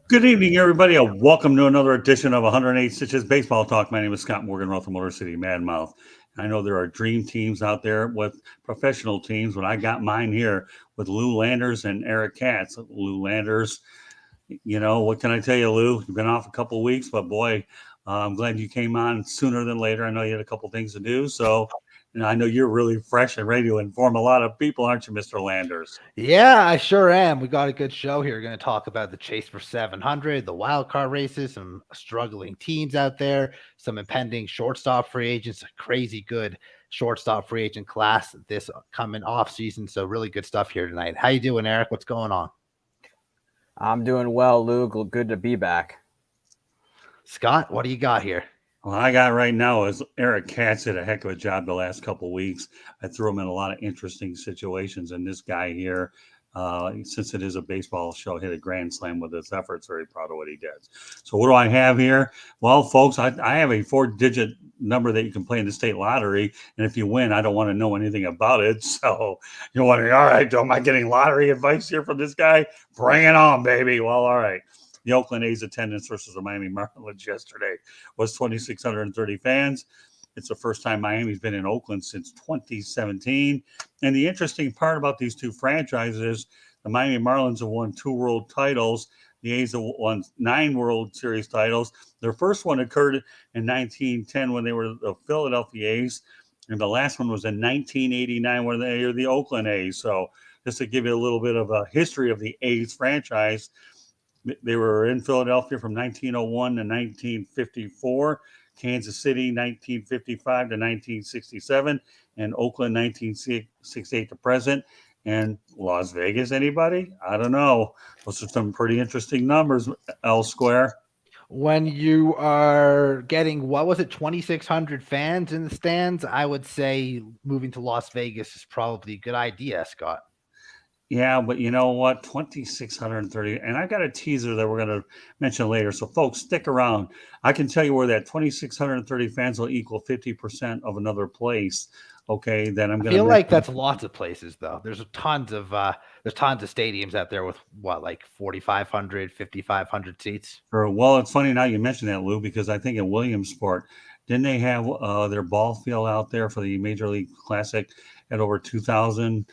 Good evening, everybody, and welcome to another edition of 108 Stitches Baseball Talk. My name is Scott Morgan, Roth Motor City Madmouth. I know there are dream teams out there with professional teams, but I got mine here with Lou Landers and Eric Katz. Lou Landers, what can I tell you, Lou? You've been off a couple of weeks, but boy, I'm glad you came on sooner than later. I know you had a couple things to do, so I know you're really fresh and ready to inform a lot of people, aren't you, Mr. Landers? Yeah, I sure am. We got a good show here. We're going to talk about the chase for 700, the wild card races, some struggling teams out there, some impending shortstop free agents, a crazy good shortstop free agent class this coming off season. So really good stuff here tonight. How you doing, Eric? What's going on? I'm doing well, Luke. Good to be back. Scott, what do you got here? Well, I got right now is Eric Katz did a heck of a job the last couple of weeks. I threw him in a lot of interesting situations, and this guy here, since it is a baseball show, hit a grand slam with his efforts. Very proud of what he did. So what do I have here? Well, folks, I have a 4-digit number that you can play in the state lottery, and if you win, I don't want to know anything about it. So you're wondering, all right, am I getting lottery advice here from this guy? Bring it on, baby. Well, all right. The Oakland A's attendance versus the Miami Marlins yesterday was 2,630 fans. It's the first time Miami's been in Oakland since 2017. And the interesting part about these two franchises is the Miami Marlins have won 2 world titles. The A's have won 9 World Series titles. Their first one occurred in 1910 when they were the Philadelphia A's. And the last one was in 1989 when they were the Oakland A's. So just to give you a little bit of a history of the A's franchise, they were in Philadelphia from 1901 to 1954, Kansas City 1955 to 1967, and Oakland 1968 to present. And Las Vegas, anybody? I don't know. Those are some pretty interesting numbers, L Square. When you are getting, 2,600 fans in the stands, I would say moving to Las Vegas is probably a good idea, Scott. Yeah, but you know what? 2,630. And I've got a teaser that we're going to mention later. So, folks, stick around. I can tell you where that 2,630 fans will equal 50% of another place. Okay, then I'm going to feel like that's lots of places, though. There's tons of stadiums out there with 4,500, 5,500 seats. Well, it's funny now you mentioned that, Lou, because I think in Williamsport, didn't they have their ball field out there for the Major League Classic at over 2,000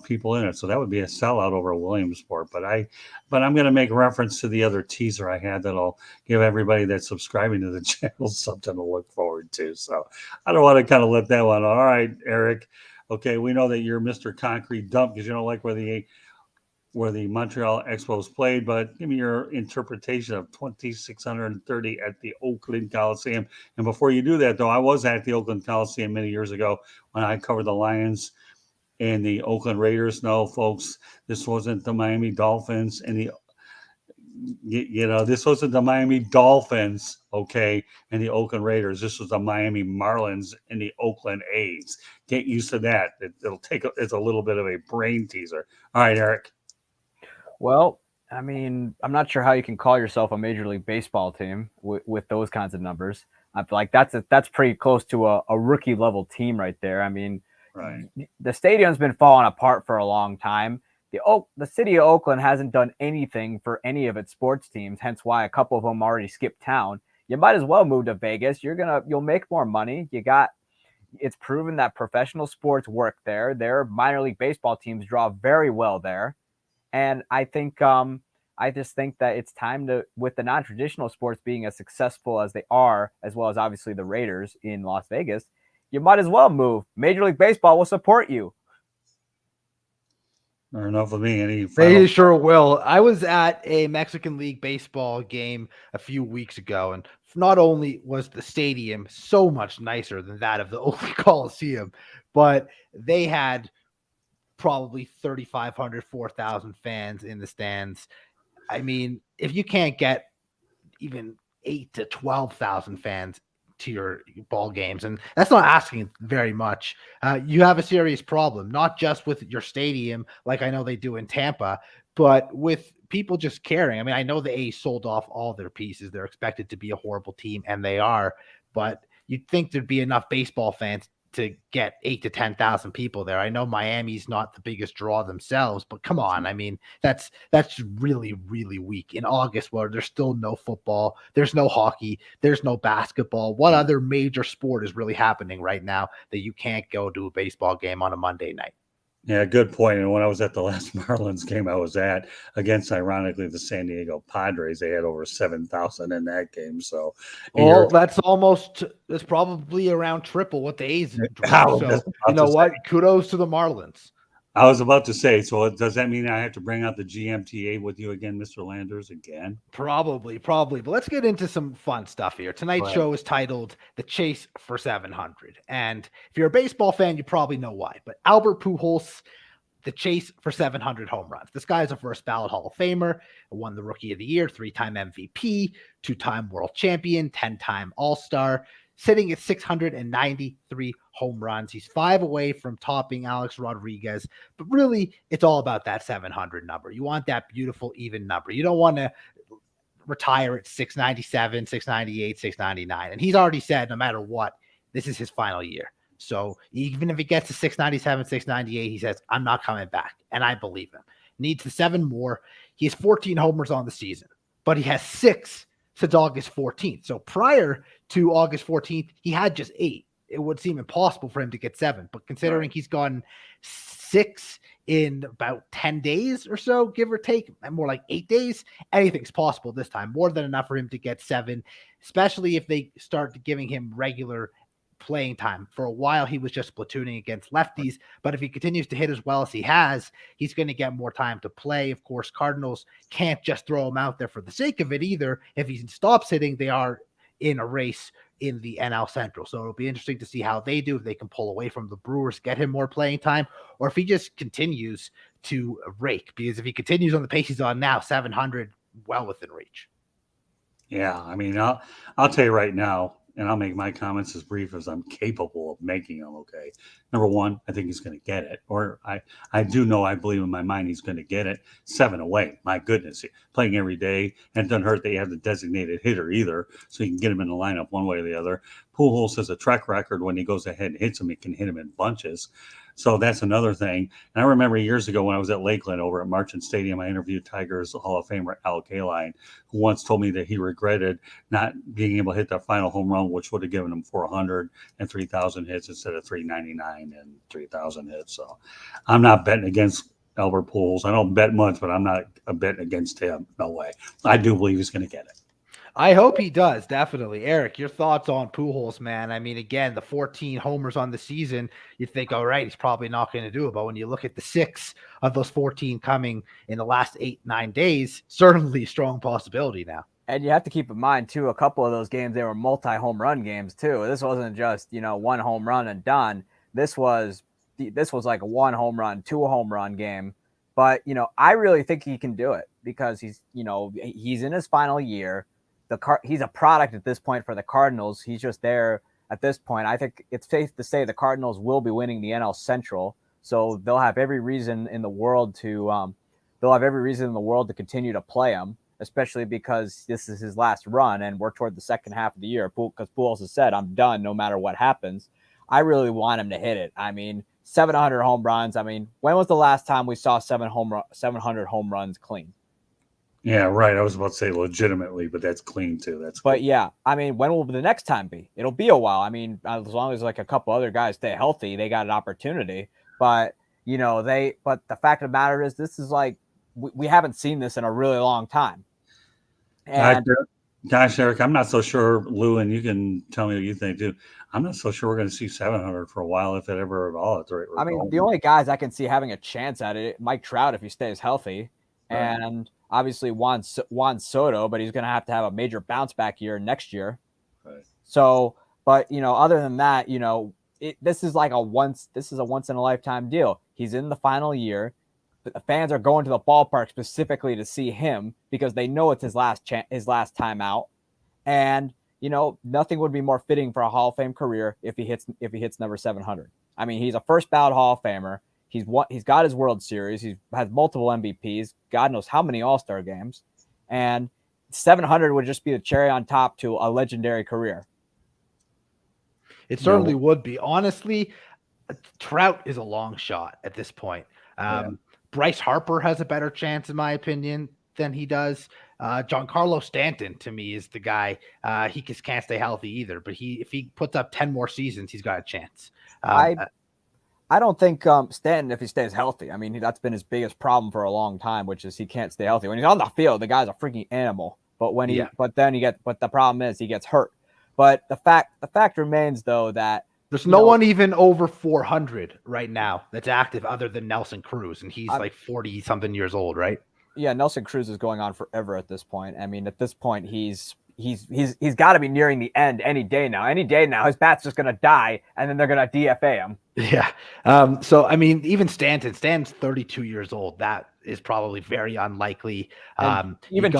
people in it? So that would be a sellout over Williamsport. But I'm going to make reference to the other teaser I had that'll give everybody that's subscribing to the channel something to look forward to. So I don't want to kind of let that one. All right, Eric. Okay, we know that you're Mr. Concrete Dump because you don't like where the Montreal Expos played, but give me your interpretation of 2,630 at the Oakland Coliseum. And before you do that, though, I was at the Oakland Coliseum many years ago when I covered the Lions and the Oakland Raiders. No, folks, this wasn't the Miami Dolphins and this wasn't the Miami Dolphins, okay, and the Oakland Raiders. This was the Miami Marlins and the Oakland A's. Get used to that. It's a little bit of a brain teaser. All right, Eric. Well, I mean, I'm not sure how you can call yourself a Major League Baseball team with those kinds of numbers. I feel like that's pretty close to a rookie level team right there. I mean, right. The stadium's been falling apart for a long time. The city of Oakland hasn't done anything for any of its sports teams, hence why a couple of them already skipped town. You might as well move to Vegas. You'll make more money. It's proven that professional sports work there. Their minor league baseball teams draw very well there. And I think I just think that it's time to, with the non-traditional sports being as successful as they are, as well as obviously the Raiders in Las Vegas, you might as well move. Major League Baseball will support you. Or enough of me. They sure will. I was at a Mexican League baseball game a few weeks ago, and not only was the stadium so much nicer than that of the Oakland Coliseum, but they had probably 3,500, 4,000 fans in the stands. I mean, if you can't get even 8 to 12,000 fans to your ball games, and that's not asking very much, you have a serious problem, not just with your stadium, like I know they do in Tampa, but with people just caring. I mean, I know the A's sold off all their pieces. They're expected to be a horrible team, and they are, but you'd think there'd be enough baseball fans to get 8 to 10,000 people there. I know Miami's not the biggest draw themselves, but come on. I mean, that's really, really weak in August where there's still no football, there's no hockey, there's no basketball. What other major sport is really happening right now that you can't go to a baseball game on a Monday night? Yeah, good point. And when I was at the last Marlins game I was at, against ironically the San Diego Padres, they had over 7,000 in that game. So Well, that's probably around triple what the A's drew. So you know what? Kudos to the Marlins. I was about to say, so does that mean I have to bring out the GMTA with you again, Mr. Landers, again? Probably. But let's get into some fun stuff here. Tonight's show is titled The Chase for 700. And if you're a baseball fan, you probably know why. But Albert Pujols, the chase for 700 home runs. This guy is a first ballot Hall of Famer, won the Rookie of the Year, 3-time MVP, 2-time world champion, 10-time All-Star, sitting at 693 home runs. He's 5 away from topping Alex Rodriguez, but really it's all about that 700 number. You want that beautiful even number. You don't want to retire at 697, 698, 699. And he's already said no matter what, this is his final year. So even if he gets to 697, 698, he says, I'm not coming back. And I believe him. Needs the 7 more. He has 14 homers on the season, but he has 6 since August 14th. So prior to August 14th, he had just 8. It would seem impossible for him to get 7. But considering he's gotten 6 in about 10 days or so, give or take, and more like 8 days, anything's possible this time. More than enough for him to get 7, especially if they start giving him regular playing time. For a while he was just platooning against lefties, but if he continues to hit as well as he has, he's going to get more time to play. Of course, Cardinals can't just throw him out there for the sake of it either. If he stops hitting, they are in a race in the NL Central, so it'll be interesting to see how they do, if they can pull away from the Brewers, get him more playing time, or if he just continues to rake, because if he continues on the pace he's on now, 700 well within reach. Yeah, I mean, I'll tell you right now, and I'll make my comments as brief as I'm capable of making them, okay? Number one, I think he's going to get it. Or I do know, I believe in my mind he's going to get it. 7 away. My goodness. Playing every day. And it doesn't hurt that you have the designated hitter either, so you can get him in the lineup one way or the other. Pujols has a track record. When he goes ahead and hits him, he can hit him in bunches. So that's another thing. And I remember years ago when I was at Lakeland over at Marchant Stadium, I interviewed Tigers Hall of Famer Al Kaline, who once told me that he regretted not being able to hit that final home run, which would have given him 400 and 3,000 hits instead of 399 and 3,000 hits. So I'm not betting against Albert Pujols. I don't bet much, but I'm not a bet against him. No way. I do believe he's going to get it. I hope he does, definitely. Eric, your thoughts on Pujols, man? I mean, again, the 14 homers on the season, you think, all right, he's probably not going to do it. But when you look at the 6 of those 14 coming in the last 8-9 days, certainly a strong possibility now. And you have to keep in mind, too, a couple of those games, they were multi-home run games, too. This wasn't just, 1 home run and done. This was like a 1 home run, 2 home run game. But, I really think he can do it because he's in his final year. He's a product at this point for the Cardinals. He's just there at this point. I think it's safe to say the Cardinals will be winning the NL Central, so they'll have every reason in the world to continue to play him, especially because this is his last run and we're toward the second half of the year. Because Pujols has said, "I'm done, no matter what happens." I really want him to hit it. I mean, 700 home runs. I mean, when was the last time we saw 700 home runs clean? Yeah, right. I was about to say legitimately, but that's clean too. That's but cool. Yeah, I mean, when will the next time be? It'll be a while. I mean, as long as like a couple other guys stay healthy, they got an opportunity. But but the fact of the matter is, this is like we haven't seen this in a really long time. And gosh, Eric, I'm not so sure. Lou, and you can tell me what you think too. I'm not so sure we're going to see 700 for a while, if it ever at all. I mean, the only guys I can see having a chance at it, Mike Trout, if he stays healthy, right. And obviously Juan Soto, but he's going to have a major bounce back year next year. Right. So, but other than that, this is a once in a lifetime deal. He's in the final year. The fans are going to the ballpark specifically to see him because they know it's his last time out. And nothing would be more fitting for a Hall of Fame career if he hits number 700. I mean, he's a first ballot Hall of Famer. He's got his World Series. He has multiple MVPs. God knows how many All-Star games. And 700 would just be the cherry on top to a legendary career. It certainly would be. Honestly, Trout is a long shot at this point. Bryce Harper has a better chance, in my opinion, than he does. Giancarlo Stanton, to me, is the guy. He just can't stay healthy either. But if he puts up 10 more seasons, he's got a chance. I don't think Stanton, if he stays healthy, I mean, that's been his biggest problem for a long time, which is he can't stay healthy. When he's on the field, the guy's a freaking animal. But when but the problem is he gets hurt. But the fact remains, though, that there's no one even over 400 right now that's active other than Nelson Cruz, and he's like 40 something years old, right? Yeah, Nelson Cruz is going on forever at this point. I mean, at this point, he's got to be nearing the end any day now. Any day now, his bat's just going to die, and then they're going to DFA him. Yeah. So, I mean, even Stanton's 32 years old. That is probably very unlikely. Even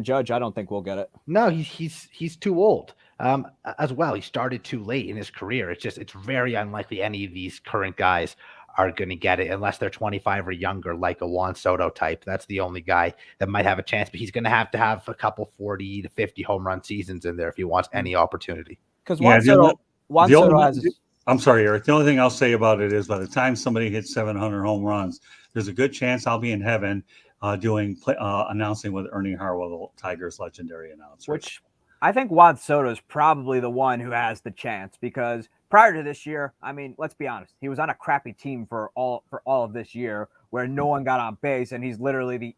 Judge, I don't think we'll get it. No, he's too old. As well, he started too late in his career. It's very unlikely any of these current guys are going to get it unless they're 25 or younger, like a Juan Soto type. That's the only guy that might have a chance, but he's going to have a couple 40 to 50 home run seasons in there if he wants any opportunity. Because Juan Soto has. I'm sorry, Eric. The only thing I'll say about it is by the time somebody hits 700 home runs, there's a good chance I'll be in heaven announcing with Ernie Harwell, Tigers legendary announcer. Which I think Juan Soto is probably the one who has the chance, because prior to this year, I mean, let's be honest, he was on a crappy team for all of this year where no one got on base, and he's literally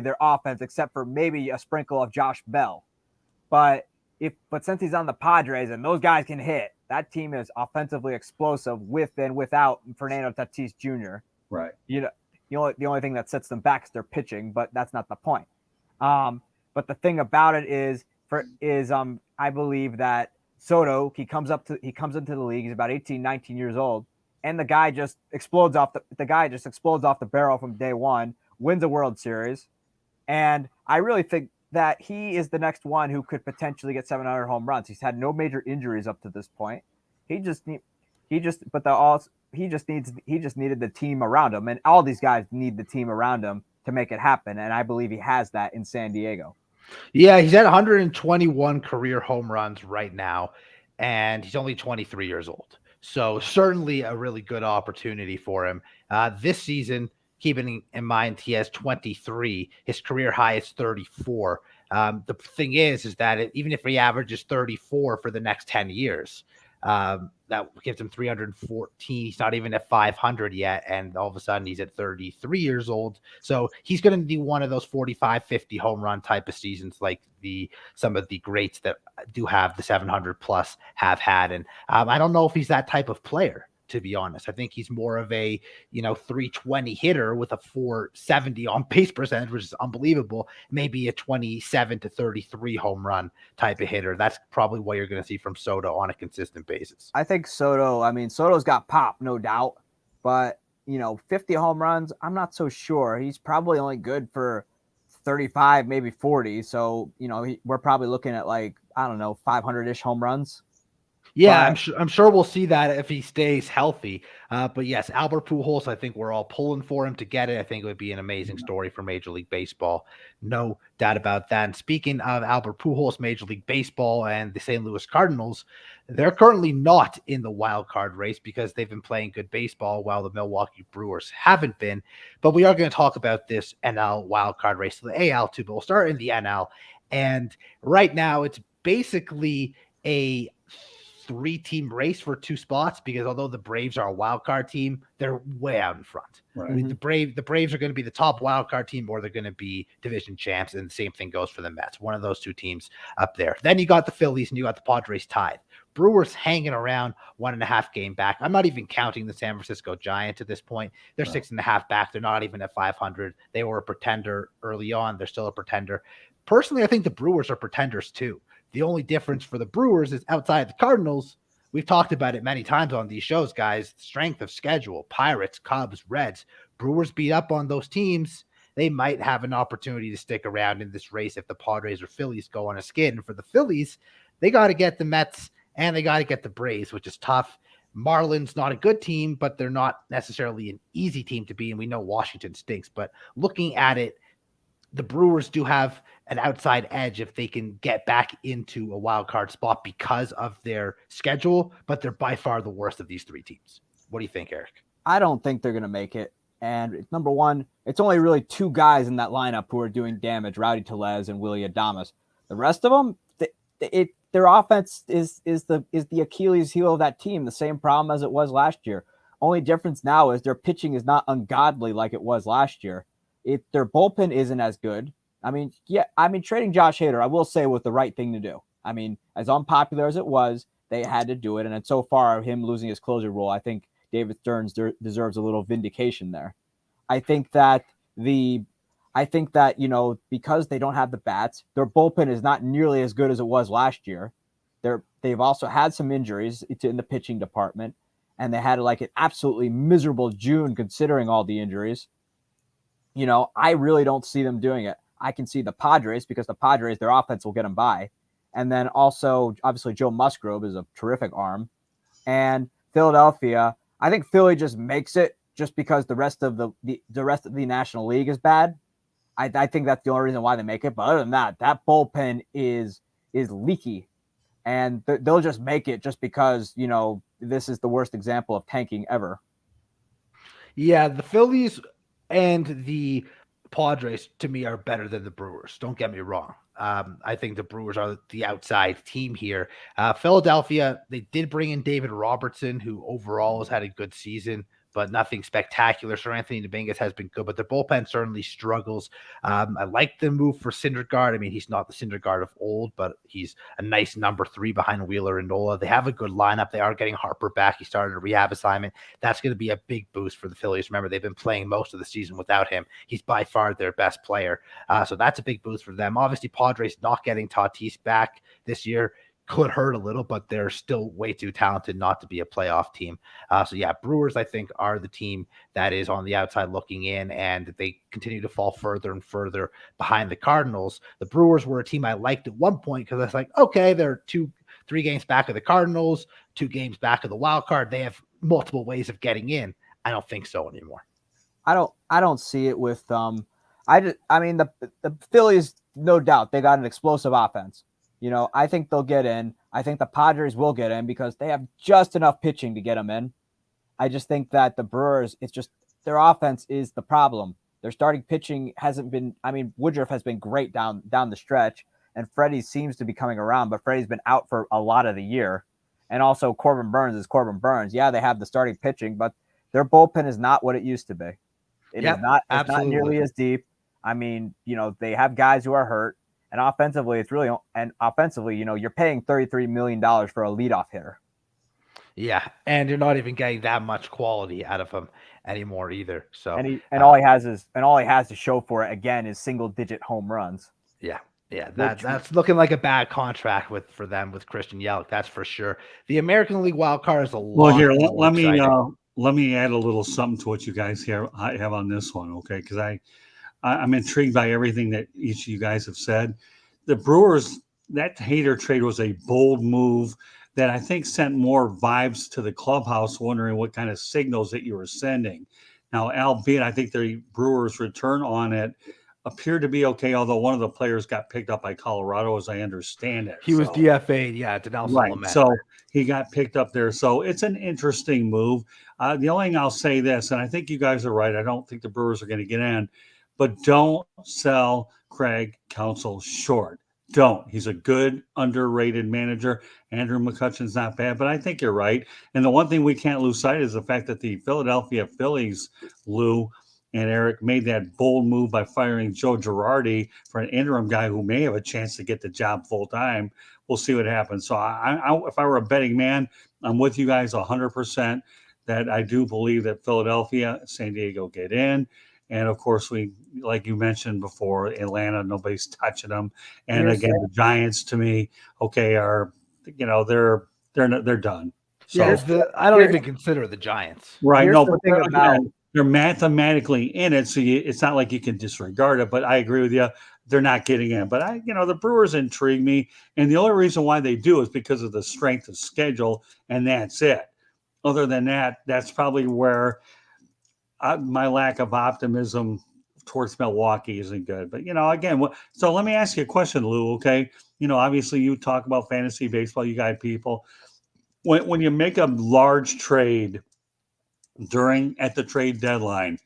their offense except for maybe a sprinkle of Josh Bell. But since he's on the Padres and those guys can hit, that team is offensively explosive with and without Fernando Tatis Jr. Right. The only thing that sets them back is their pitching, but that's not the point. But the thing about it is I believe that Soto, he comes into the league, he's about 18, 19 years old, and the guy just explodes off the barrel from day one, wins a World Series. And I really think that he is the next one who could potentially get 700 home runs. He's had no major injuries up to this point. He just needed the team around him, and all these guys need the team around him to make it happen. And I believe he has that in San Diego. Yeah, he's at 121 career home runs right now, and he's only 23 years old. So certainly a really good opportunity for him. This season, keeping in mind he has 23, his career high is 34. The thing is that even if he averages 34 for the next 10 years, that gives him 314. He's not even at 500 yet. And all of a sudden he's at 33 years old. So he's going to be one of those 45, 50 home run type of seasons like some of the greats that do have the 700 plus have had. And I don't know if he's that type of player, to be honest. I think he's more of a 320 hitter with a 470 on base percentage, which is unbelievable. Maybe a 27 to 33 home run type of hitter. That's probably what you're going to see from Soto on a consistent basis. I think Soto's got pop, no doubt, but 50 home runs, I'm not so sure. He's probably only good for 35, maybe 40. So, we're probably looking at 500-ish home runs. Yeah, I'm sure we'll see that if he stays healthy. But yes, Albert Pujols, I think we're all pulling for him to get it. I think it would be an amazing story for Major League Baseball. No doubt about that. And speaking of Albert Pujols, Major League Baseball and the St. Louis Cardinals, they're currently not in the wild card race because they've been playing good baseball while the Milwaukee Brewers haven't been. But we are going to talk about this NL wild card race, so the AL too. But we'll start in the NL. And right now, it's basically a 3-team race for 2 spots, because although the Braves are a wild card team, they're way out in front. Right. I mean, the Braves are going to be the top wild card team, or they're going to be division champs, and the same thing goes for the Mets. One of those 2 teams up there. Then you got the Phillies and you got the Padres tied. Brewers hanging around 1.5 game back. I'm not even counting the San Francisco Giants at this point. They're 6.5 back. They're not even at 500. They were a pretender early on. They're still a pretender. Personally, I think the Brewers are pretenders too. The only difference for the Brewers is outside the Cardinals. We've talked about it many times on these shows, guys. Strength of schedule, Pirates, Cubs, Reds. Brewers beat up on those teams. They might have an opportunity to stick around in this race if the Padres or Phillies go on a skid. And for the Phillies, they got to get the Mets and they got to get the Braves, which is tough. Marlins, not a good team, but they're not necessarily an easy team to be. And we know Washington stinks. But looking at it, the Brewers do have an outside edge if they can get back into a wild card spot because of their schedule, but they're by far the worst of these three teams. What do you think, Eric? I don't think they're going to make it. And number one, it's only really two guys in that lineup who are doing damage, Rowdy Tellez and Willie Adames. The rest of them, their offense is the Achilles heel of that team, the same problem as it was last year. Only difference now is their pitching is not ungodly like it was last year. Their bullpen isn't as good. Trading Josh Hader, I will say, was the right thing to do. I mean, as unpopular as it was, they had to do it. And so far, him losing his closer role, I think David Stearns deserves a little vindication there. I think that, because they don't have the bats, their bullpen is not nearly as good as it was last year. They've also had some injuries in the pitching department, and they had like an absolutely miserable June considering all the injuries. I really don't see them doing it. I can see the Padres, because the Padres, their offense will get them by. And then also, obviously, Joe Musgrove is a terrific arm. And Philadelphia, I think Philly just makes it just because the rest of the National League is bad. I think that's the only reason why they make it. But other than that bullpen is leaky. And they'll just make it just because, this is the worst example of tanking ever. Yeah, the Phillies and the Padres, to me, are better than the Brewers. Don't get me wrong. I think the Brewers are the outside team here. Philadelphia, they did bring in David Robertson, who overall has had a good season, but nothing spectacular. Sir Anthony Dominguez has been good, but their bullpen certainly struggles. I like the move for Syndergaard. I mean, he's not the Syndergaard of old, but he's a nice number 3 behind Wheeler and Nola. They have a good lineup. They are getting Harper back. He started a rehab assignment. That's going to be a big boost for the Phillies. Remember, they've been playing most of the season without him. He's by far their best player. So that's a big boost for them. Obviously, Padres not getting Tatis back this year could hurt a little, but they're still way too talented not to be a playoff team. Brewers, I think, are the team that is on the outside looking in, and they continue to fall further and further behind the Cardinals. The Brewers were a team I liked at one point because I was like, okay, they're 2-3 games back of the Cardinals, 2 games back of the wild card. They have multiple ways of getting in. I don't think so anymore. I don't see it with the Phillies, no doubt, they got an explosive offense. I think they'll get in. I think the Padres will get in because they have just enough pitching to get them in. I just think that the Brewers, it's just their offense is the problem. Their starting pitching hasn't been, Woodruff has been great down the stretch, and Freddie seems to be coming around, but Freddie's been out for a lot of the year. And also Corbin Burns is Corbin Burns. Yeah, they have the starting pitching, but their bullpen is not what it used to be. It's not nearly as deep. They have guys who are hurt. And offensively, you're paying $33 million for a leadoff hitter. Yeah, and you're not even getting that much quality out of him anymore either. So all he has to show for it again is single-digit home runs. Yeah, that's looking like a bad contract for them with Christian Yelich. That's for sure. The American League wild card is a lot. Well, here let me add a little something to what you guys have on this one, okay? Because I'm intrigued by everything that each of you guys have said. The Brewers, that Hader trade was a bold move that I think sent more vibes to the clubhouse, wondering what kind of signals that you were sending. Now, albeit I think the Brewers' return on it appeared to be okay, although one of the players got picked up by Colorado, as I understand it. He was DFA'd, to Nelson Lamet. So he got picked up there. So it's an interesting move. The only thing I'll say this, and I think you guys are right, I don't think the Brewers are going to get in, but don't sell Craig Counsell short. Don't. He's a good, underrated manager. Andrew McCutchen's not bad, but I think you're right. And the one thing we can't lose sight is the fact that the Philadelphia Phillies, Lou and Eric, made that bold move by firing Joe Girardi for an interim guy who may have a chance to get the job full time. We'll see what happens. So if I were a betting man, I'm with you guys 100% that I do believe that Philadelphia, San Diego get in. And of course, we, like you mentioned before, Atlanta, nobody's touching them. And again, the Giants, to me, are, they're done. So, I don't even consider the Giants. Right? No, but they're mathematically in it, so it's not like you can disregard it. But I agree with you; they're not getting in. But the Brewers intrigue me, and the only reason why they do is because of the strength of schedule, and that's it. Other than that, that's probably where my lack of optimism towards Milwaukee isn't good. But again, so let me ask you a question, Lou. Okay, obviously you talk about fantasy baseball. You got people when you make a large trade at the trade deadline,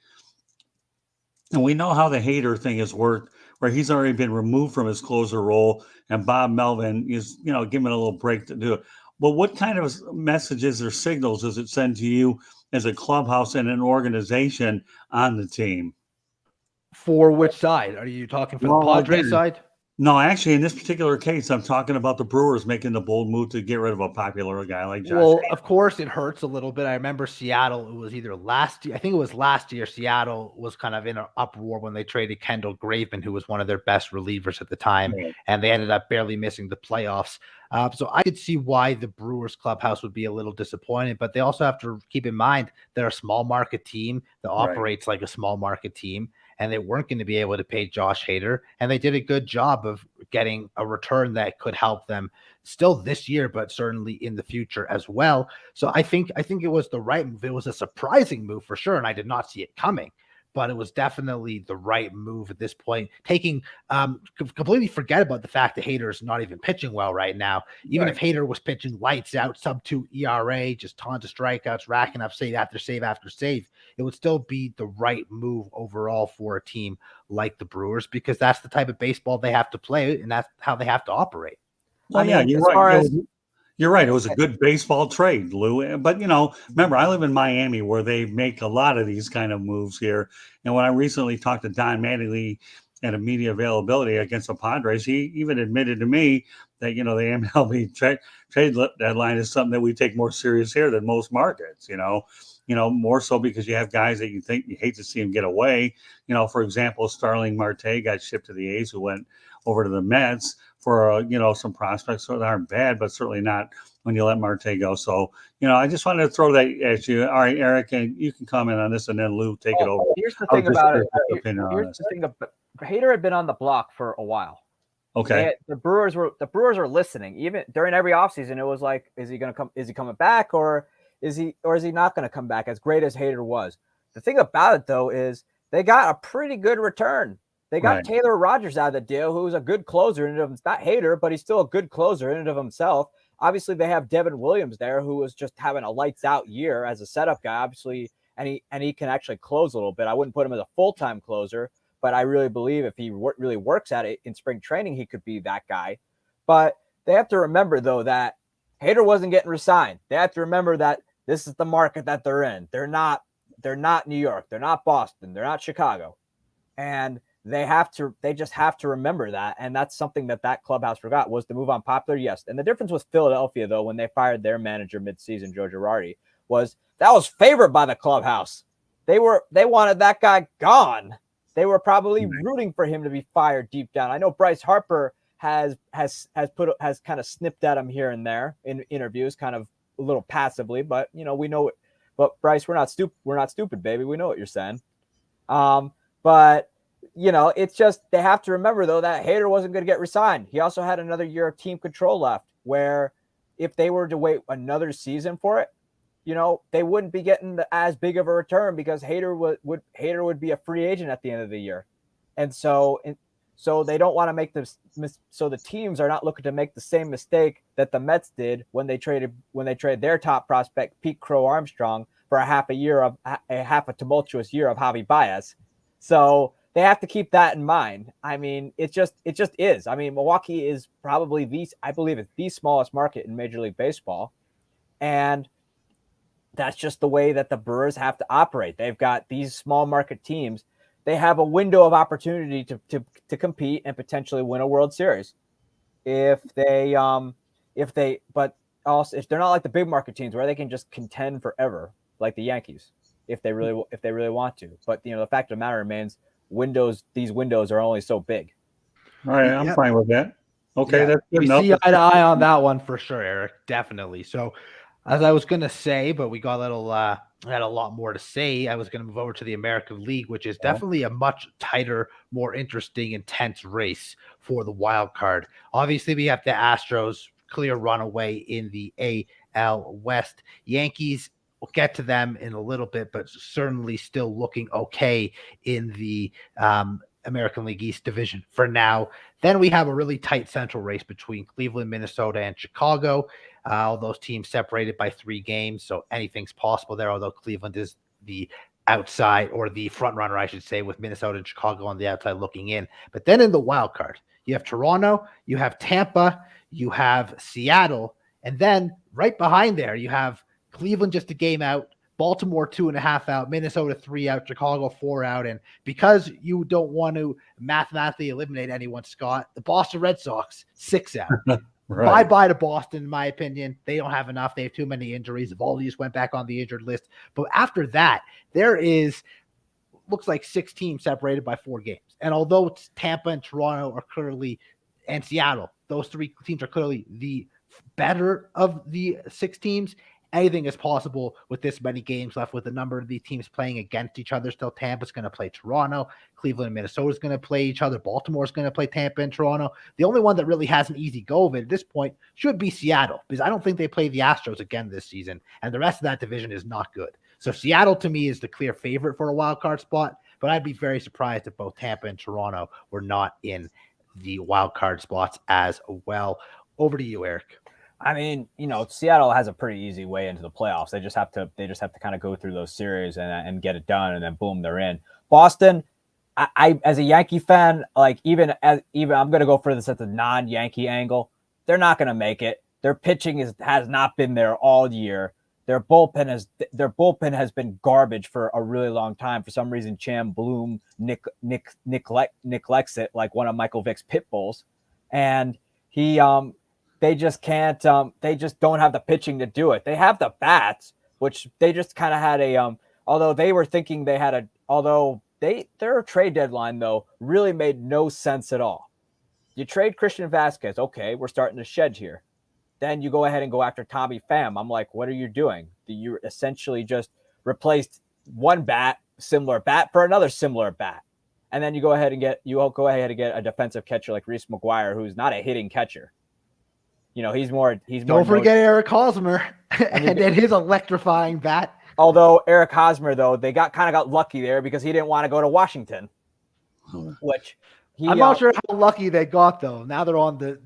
and we know how the Hader thing has worked, where he's already been removed from his closer role, and Bob Melvin is, giving a little break to do it. But what kind of messages or signals does it send to you as a clubhouse and an organization on the team? For which side? Are you talking for the Padres side? No, actually, in this particular case, I'm talking about the Brewers making the bold move to get rid of a popular guy like Josh. Well, of course, it hurts a little bit. I remember Seattle. It was either last year. I think it was last year. Seattle was kind of in an uproar when they traded Kendall Graveman, who was one of their best relievers at the time, and they ended up barely missing the playoffs. So I could see why the Brewers clubhouse would be a little disappointed, but they also have to keep in mind they're a small market team that operates like a small market team. And they weren't going to be able to pay Josh Hader. And they did a good job of getting a return that could help them still this year, but certainly in the future as well. So I think it was the right move. It was a surprising move for sure, and I did not see it coming. But it was definitely the right move at this point. Taking completely forget about the fact that Hader is not even pitching well right now. Even if Hader was pitching lights out, sub-2 ERA, just tons of strikeouts, racking up save after save after save, it would still be the right move overall for a team like the Brewers, because that's the type of baseball they have to play, and that's how they have to operate. Well, you're right. You're right. It was a good baseball trade, Lou. But, remember, I live in Miami where they make a lot of these kind of moves here. And when I recently talked to Don Mattingly at a media availability against the Padres, he even admitted to me that, the MLB trade deadline is something that we take more serious here than most markets, more so because you have guys that you hate to see them get away. For example, Starling Marte got shipped to the A's, who went over to the Mets for, some prospects that aren't bad, but certainly not when you let Marte go. So, I just wanted to throw that at you. All right, Eric, and you can comment on this, and then Lou, take it over. Here's the thing about it. Here's the thing about Hader had been on the block for a while. Okay. The Brewers are listening. Even during every offseason, it was like, is he going to come? Is he coming back, or is he not going to come back? As great as Hader was, the thing about it though is they got a pretty good return. They got Taylor Rogers out of the deal, who's a good closer in and of himself. Not Hader, but he's still a good closer in and of himself. Obviously, they have Devin Williams there, who was just having a lights out year as a setup guy. Obviously, and he can actually close a little bit. I wouldn't put him as a full-time closer, but I really believe if he really works at it in spring training, he could be that guy. But they have to remember though that Hader wasn't getting re-signed. They have to remember that this is the market that they're in. They're not New York. They're not Boston. They're not Chicago, and they just have to remember that. And that's something that clubhouse forgot, was the move on popular. Yes. And the difference with Philadelphia, though, when they fired their manager midseason, Joe Girardi, was that was favored by the clubhouse. They wanted that guy gone. They were probably rooting for him to be fired deep down. I know Bryce Harper has kind of snipped at him here and there in interviews, kind of a little passively, but we know it. But Bryce, we're not stupid, baby. We know what you're saying. But it's just they have to remember, though, that Hader wasn't going to get re-signed. He also had another year of team control left, where if they were to wait another season for it, they wouldn't be getting as big of a return, because Hader would be a free agent at the end of the year. And so they don't want to make this. So the teams are not looking to make the same mistake that the Mets did when they traded their top prospect, Pete Crow Armstrong, for a half a tumultuous year of Javi Baez. So they have to keep that in mind. I mean, it just is. I mean, Milwaukee is probably I believe it's the smallest market in Major League Baseball. And that's just the way that the Brewers have to operate. They've got these small market teams. They have a window of opportunity to compete and potentially win a World Series. But also if they're not like the big market teams where they can just contend forever, like the Yankees, if they really want to. But the fact of the matter remains, these windows are only so big. All right, I'm fine with that. Okay, that's good enough. We see eye to eye on that one for sure, Eric. Definitely. So, as I was going to say, but we got I had a lot more to say. I was going to move over to the American League, which is definitely a much tighter, more interesting, intense race for the wild card. Obviously, we have the Astros clear runaway in the AL West. Yankees We'll get to them in a little bit, but certainly still looking okay in the American League East division for now. Then we have a really tight central race between Cleveland, Minnesota, and Chicago. All those teams separated by 3 games, so anything's possible there, although Cleveland is the outside, or the front runner, I should say, with Minnesota and Chicago on the outside looking in. But then in the wild card, you have Toronto, you have Tampa, you have Seattle, and then right behind there, you have Cleveland just a game out, Baltimore 2.5 out, Minnesota 3 out, Chicago 4 out. And because you don't want to mathematically eliminate anyone, Scott, the Boston Red Sox 6 out. Right. Bye-bye to Boston, in my opinion. They don't have enough. They have too many injuries. Valdi just went back on the injured list. But after that, there looks like 6 teams separated by 4 games. And although it's Tampa and Toronto are clearly, and Seattle, those 3 teams are clearly the better of the 6 teams, anything is possible with this many games left, with a number of the teams playing against each other still. Tampa's going to play Toronto. Cleveland and Minnesota is going to play each other. Baltimore's going to play Tampa and Toronto. The only one that really has an easy go of it at this point should be Seattle, because I don't think they play the Astros again this season, and the rest of that division is not good. So Seattle, to me, is the clear favorite for a wild card spot, but I'd be very surprised if both Tampa and Toronto were not in the wild card spots as well. Over to you, Eric. I mean, Seattle has a pretty easy way into the playoffs. They just have to kind of go through those series and get it done, and then boom, they're in. Boston, I as a Yankee fan, like even I'm going to go for this at the non-Yankee angle. They're not going to make it. Their pitching has not been there all year. Their bullpen has been garbage for a really long time. For some reason, Cham Bloom neglects it like one of Michael Vick's pit bulls, and they just can't. They just don't have the pitching to do it. They have the bats, which they just kind of had although they were thinking they had their trade deadline though really made no sense at all. You trade Christian Vasquez, okay, we're starting to shed here. Then you go ahead and go after Tommy Pham. I'm like, what are you doing? You essentially just replaced one similar bat for another similar bat, and then you go ahead and get a defensive catcher like Reese McGuire, who's not a hitting catcher. He's more. Don't forget Eric Hosmer and his electrifying bat. Although Eric Hosmer, though, they got lucky there because he didn't want to go to Washington. Which I'm not sure how lucky they got though. Now they're on the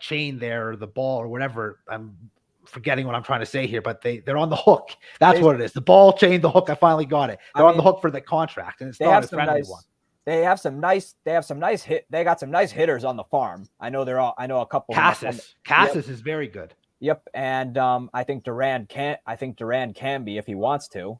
chain there, or the ball, or whatever. I'm forgetting what I'm trying to say here, but they're on the hook. That's what it is. The ball chain, the hook. I finally got it. They're on the hook for the contract, and it's not a friendly one. They got some nice hitters on the farm. I know a couple. Cassis is very good. Yep, and I think Duran can be if he wants to,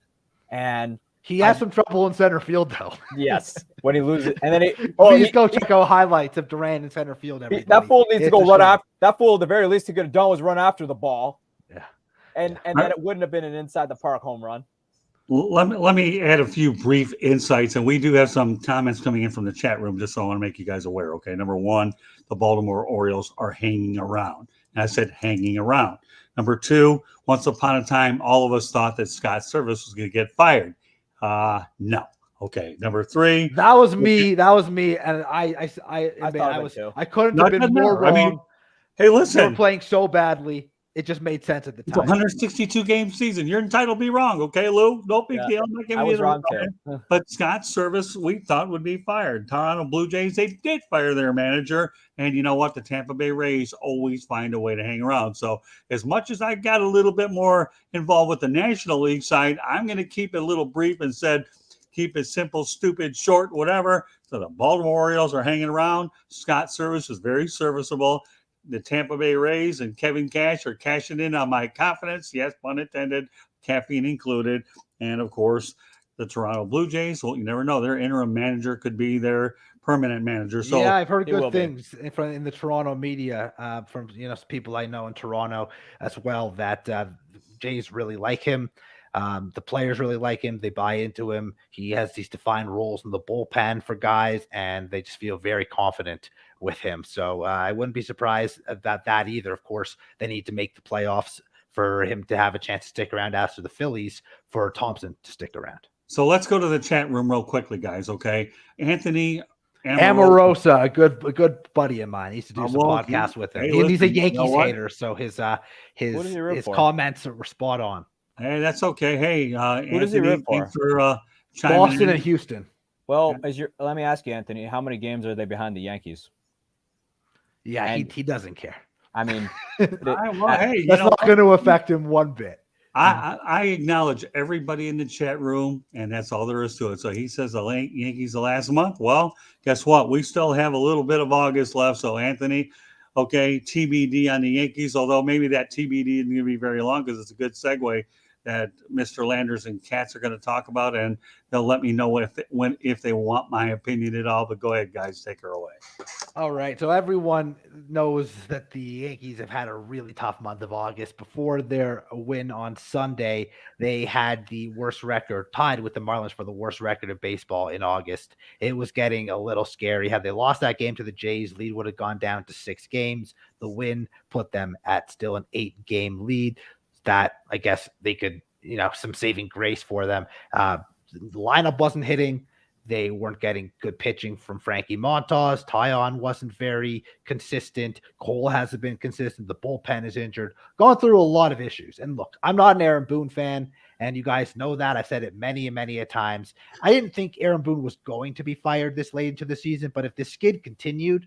and he has some trouble in center field though. Yes, when he loses, and then please go check out highlights of Duran in center field. That fool needs to go run after. That fool, the very least he could have done was run after the ball. Yeah, and then it wouldn't have been an inside the park home run. Let me add a few brief insights, and we do have some comments coming in from the chat room, just so I want to make you guys aware. Okay, number 1, the Baltimore Orioles are hanging around. And I said hanging around. Number 2, once upon a time, all of us thought that Scott Service was going to get fired. No. Okay. Number 3. That was me. And I couldn't have been more wrong. I mean, hey, listen. They were playing so badly. It just made sense at the time. It's a 162-game season. You're entitled to be wrong, okay, Lou? No big deal. I'm not giving you the wrong too. But Scott Service, we thought would be fired. Toronto Blue Jays, they did fire their manager. And you know what? The Tampa Bay Rays always find a way to hang around. So as much as I got a little bit more involved with the National League side, I'm going to keep it a little brief and said, keep it simple, stupid, short, whatever. So the Baltimore Orioles are hanging around. Scott Service is very serviceable. The Tampa Bay Rays and Kevin Cash are cashing in on my confidence. Yes, pun intended, caffeine included. And, of course, the Toronto Blue Jays, well, you never know. Their interim manager could be their permanent manager. So yeah, I've heard good things in the Toronto media from people I know in Toronto as well, that Jays really like him. The players really like him. They buy into him. He has these defined roles in the bullpen for guys, and they just feel very confident with him. So I wouldn't be surprised about that either. Of course, they need to make the playoffs for him to have a chance to stick around after the Phillies, for Thompson to stick around. So let's go to the chat room real quickly, guys, okay? Anthony Amorosa, a good buddy of mine. He used to do some Well, podcasts with him. hey, And he's a listen, you know Yankees what? hater, so Who does he root his for? comments were spot on. Hey, that's okay. Hey, Who does he Anthony, root for? thanks for chiming Boston in. and Houston. Well, let me ask you, Anthony, how many games are they behind the Yankees? Yeah, And- he doesn't care. I mean, Well, hey, you That's know not what? going to affect him one bit. I acknowledge everybody in the chat room, and that's all there is to it. So he says the Yankees the last month. Well, guess what? We still have a little bit of August left. So Anthony, okay, TBD on the Yankees. Although maybe that TBD isn't going to be very long because it's a good segue that Mr. Landers and Katz are going to talk about, and they'll let me know if they want my opinion at all. But go ahead, guys, take her away. All right. So everyone knows that the Yankees have had a really tough month of August. Before their win on Sunday, they had the worst record, tied with the Marlins for the worst record of baseball in August. It was getting a little scary. Had they lost that game to the Jays, lead would have gone down to 6 games. The win put them at still an 8-game lead. That I guess they could, some saving grace for them. The lineup wasn't hitting. They weren't getting good pitching from Frankie Montas. Tyon wasn't very consistent. Cole hasn't been consistent. The bullpen is injured. Gone through a lot of issues. And look, I'm not an Aaron Boone fan, and you guys know that. I've said it many and many a times. I didn't think Aaron Boone was going to be fired this late into the season, but if the skid continued,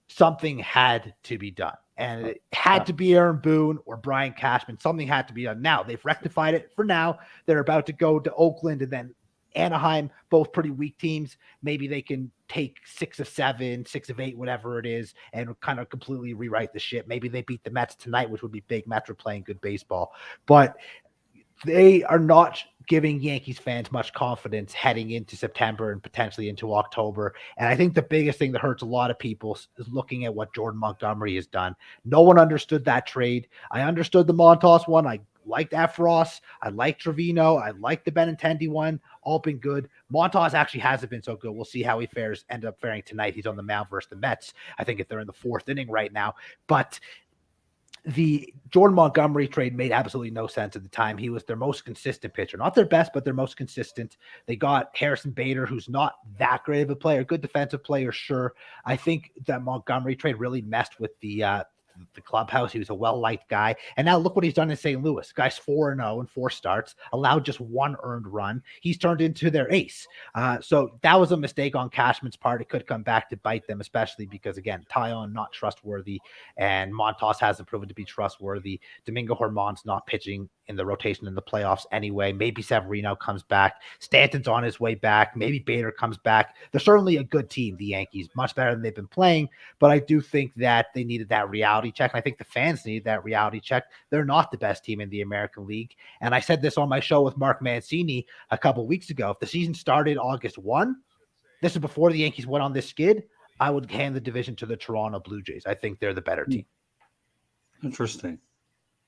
something had to be done. And it had to be Aaron Boone or Brian Cashman. Something had to be done. Now, they've rectified it for now. They're about to go to Oakland and then Anaheim, both pretty weak teams. Maybe they can take 6 of 7, 6 of 8, whatever it is, and kind of completely rewrite the ship. Maybe they beat the Mets tonight, which would be big. Mets are playing good baseball. But they are not giving Yankees fans much confidence heading into September and potentially into October. And I think the biggest thing that hurts a lot of people is looking at what Jordan Montgomery has done. No one understood that trade. I understood the Montas one. I liked Efros. I liked Trevino. I liked the Benintendi one. All been good. Montas actually hasn't been so good. We'll see how he end up faring tonight. He's on the mound versus the Mets. I think if they're in the 4th inning right now. But the Jordan Montgomery trade made absolutely no sense at the time. He was their most consistent pitcher. Not their best, but their most consistent. They got Harrison Bader, who's not that great of a player. Good defensive player, sure. I think that Montgomery trade really messed with the clubhouse. He was a well-liked guy. And now look what he's done in St. Louis. Guy's 4-0 in 4 starts, allowed just 1 earned run. He's turned into their ace. So that was a mistake on Cashman's part. It could come back to bite them, especially because, again, Tyon not trustworthy, and Montas hasn't proven to be trustworthy. Domingo Germán's not pitching in the rotation in the playoffs anyway. Maybe Severino comes back. Stanton's on his way back. Maybe Bader comes back. They're certainly a good team, the Yankees, much better than they've been playing, but I do think that they needed that reality check, and I think the fans need that reality check. They're not the best team in the American League, and I said this on my show with Mark Mancini a couple weeks ago. If the season started August 1, this is before the Yankees went on this skid, I would hand the division to the Toronto Blue Jays. I think they're the better team. Interesting.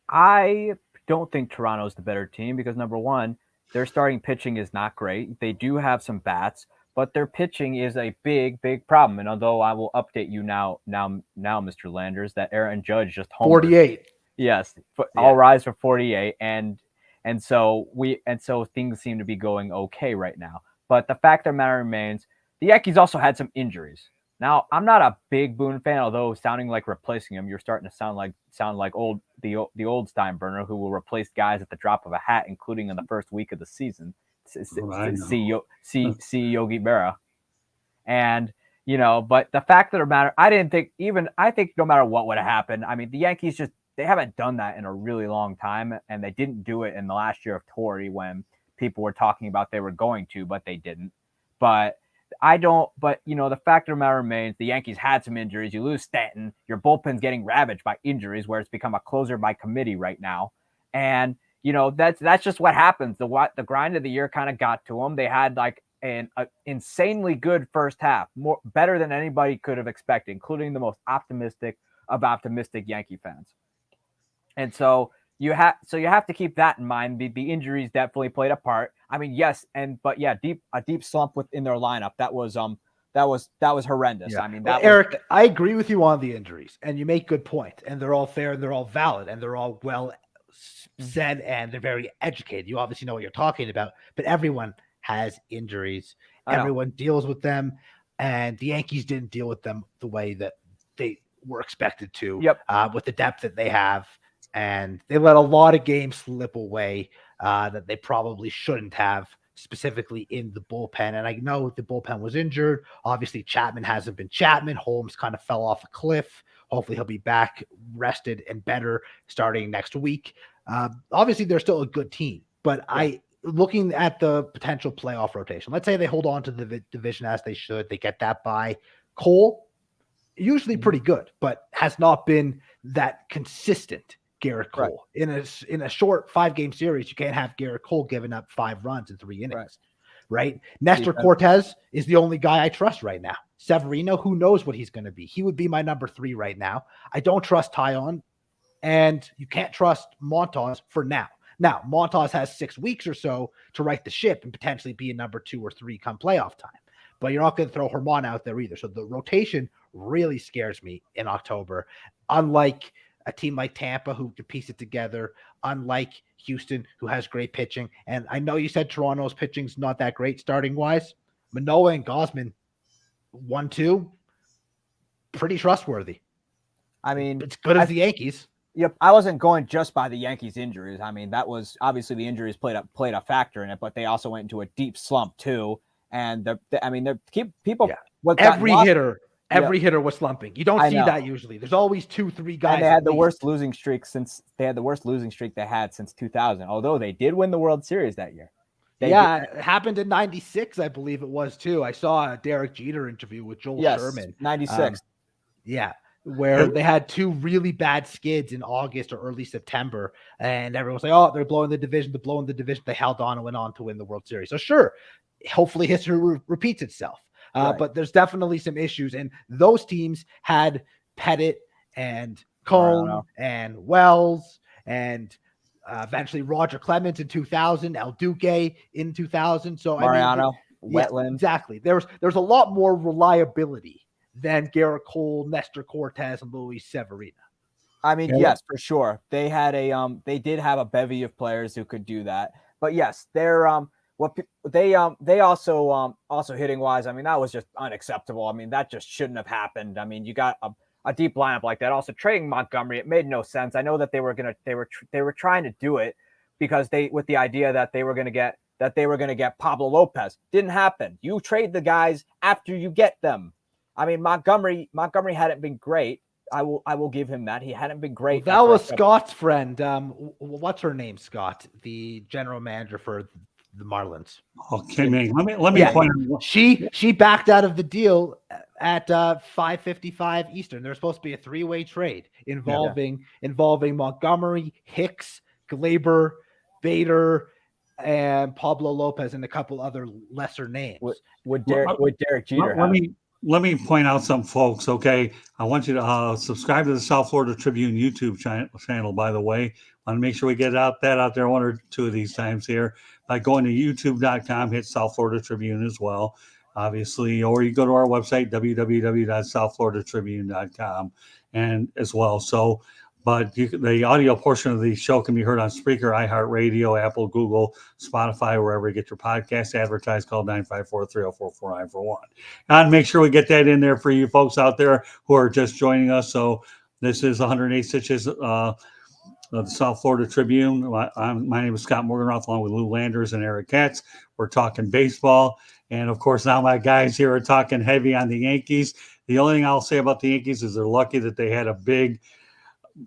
I don't think Toronto's the better team because, number one, their starting pitching is not great. They do have some bats, but their pitching is a big, big problem. And although I will update you now, Mr. Landers, that Aaron Judge just homered. 48. Yes, all rise for 48, and so things seem to be going okay right now. But the fact of the matter remains, the Yankees also had some injuries. Now, I'm not a big Boone fan, although sounding like replacing him, you're starting to sound like the old Steinbrenner, who will replace guys at the drop of a hat, including in the first week of the season. See Yogi Berra. And, but the fact of the matter, I think no matter what would have happened, I mean, the Yankees they haven't done that in a really long time, and they didn't do it in the last year of Torrey when people were talking about they were going to, but they didn't. But the fact of the matter remains, the Yankees had some injuries. You lose Stanton, your bullpen's getting ravaged by injuries, where it's become a closer by committee right now. And, that's just what happens. The grind of the year kind of got to them. They had like an insanely good first half, better than anybody could have expected, including the most optimistic of optimistic Yankee fans. And so you have to keep that in mind. The injuries definitely played a part. I mean, yes, a deep slump within their lineup. That was horrendous. Yeah. I mean, Eric, I agree with you on the injuries, and you make good points, and they're all fair, and they're all valid, and they're all well said, and they're very educated. You obviously know what you're talking about, but everyone has injuries. Everyone deals with them. and the Yankees didn't deal with them the way that they were expected to. Yep. With the depth that they have, and they let a lot of games slip away that they probably shouldn't have, specifically in the bullpen. And I know the bullpen was injured. Obviously, Chapman hasn't been Chapman. Holmes kind of fell off a cliff. Hopefully, he'll be back rested and better starting next week. Obviously, they're still a good team, but looking at the potential playoff rotation, let's say they hold on to the division as they should. They get that by Cole, usually pretty good, but has not been that consistent. Garrett Cole in a short 5-game series, you can't have Garrett Cole giving up 5 runs in 3 innings, right? Nestor Cortez is the only guy I trust right now. Severino, who knows what he's going to be? He would be my number 3 right now. I don't trust Tyon, and you can't trust Montas for now. Now, Montas has 6 weeks or so to right the ship and potentially be a number 2 or 3 come playoff time. But you're not going to throw Herman out there either. So the rotation really scares me in October. Unlike a team like Tampa, who can piece it together, unlike Houston, who has great pitching. And I know you said Toronto's pitching's not that great starting-wise. Manoah and Gausman, 1-2, pretty trustworthy. I mean, it's good as the Yankees. Yep, I wasn't going just by the Yankees' injuries. I mean, that was obviously the injuries played a factor in it, but they also went into a deep slump too. And Every hitter was slumping. You don't see that usually. There's always 2-3 guys. And they had the worst losing streak they had since 2000. Although they did win the World Series that year. It happened in 96, I believe it was too. I saw a Derek Jeter interview with Joel Sherman. 96. Where they had 2 really bad skids in August or early September, and everyone's like, "Oh, they're blowing the division. They held on and went on to win the World Series. So sure, hopefully history repeats itself. But there's definitely some issues, and those teams had Pettit and Cone and Wells and eventually Roger Clemens in 2000, El Duque in 2000. So Mariano, Wetland. Exactly. There's a lot more reliability than Garrett Cole, Nestor Cortez, and Luis Severino. I mean, yes, for sure. They had they did have a bevy of players who could do that. But yes, they're they also hitting wise, I mean, that was just unacceptable. I mean, that just shouldn't have happened. I mean, you got a deep lineup like that. Also trading Montgomery, it made no sense. I know that they were trying to do it because with the idea that they were going to get Pablo Lopez. Didn't happen. You trade the guys after you get them. I mean, Montgomery hadn't been great. I will give him that. He hadn't been great. That was Scott's friend. What's her name? Scott, the general manager for the Marlins. Okay, man. Let me point out. She backed out of the deal at 5:55 Eastern. There's supposed to be a 3-way trade involving Montgomery, Hicks, Glaber, Bader, and Pablo Lopez, and a couple other lesser names. Would Derek Jeter Let me point out some folks, okay? I want you to subscribe to the South Florida Tribune YouTube channel, by the way. I want to make sure we get that out there 1 or 2 of these times here by going to youtube.com, hit South Florida Tribune as well, obviously, or you go to our website, www.southfloridatribune.com, and as well. So, but the audio portion of the show can be heard on Spreaker, iHeartRadio, Apple, Google, Spotify, wherever you get your podcast. Advertise, call 954-304-4941. And make sure we get that in there for you folks out there who are just joining us. So this is 108 Stitches, the South Florida Tribune. My name is Scott Morganroth, along with Lou Landers and Eric Katz. We're talking baseball. And, of course, now my guys here are talking heavy on the Yankees. The only thing I'll say about the Yankees is they're lucky that they had a big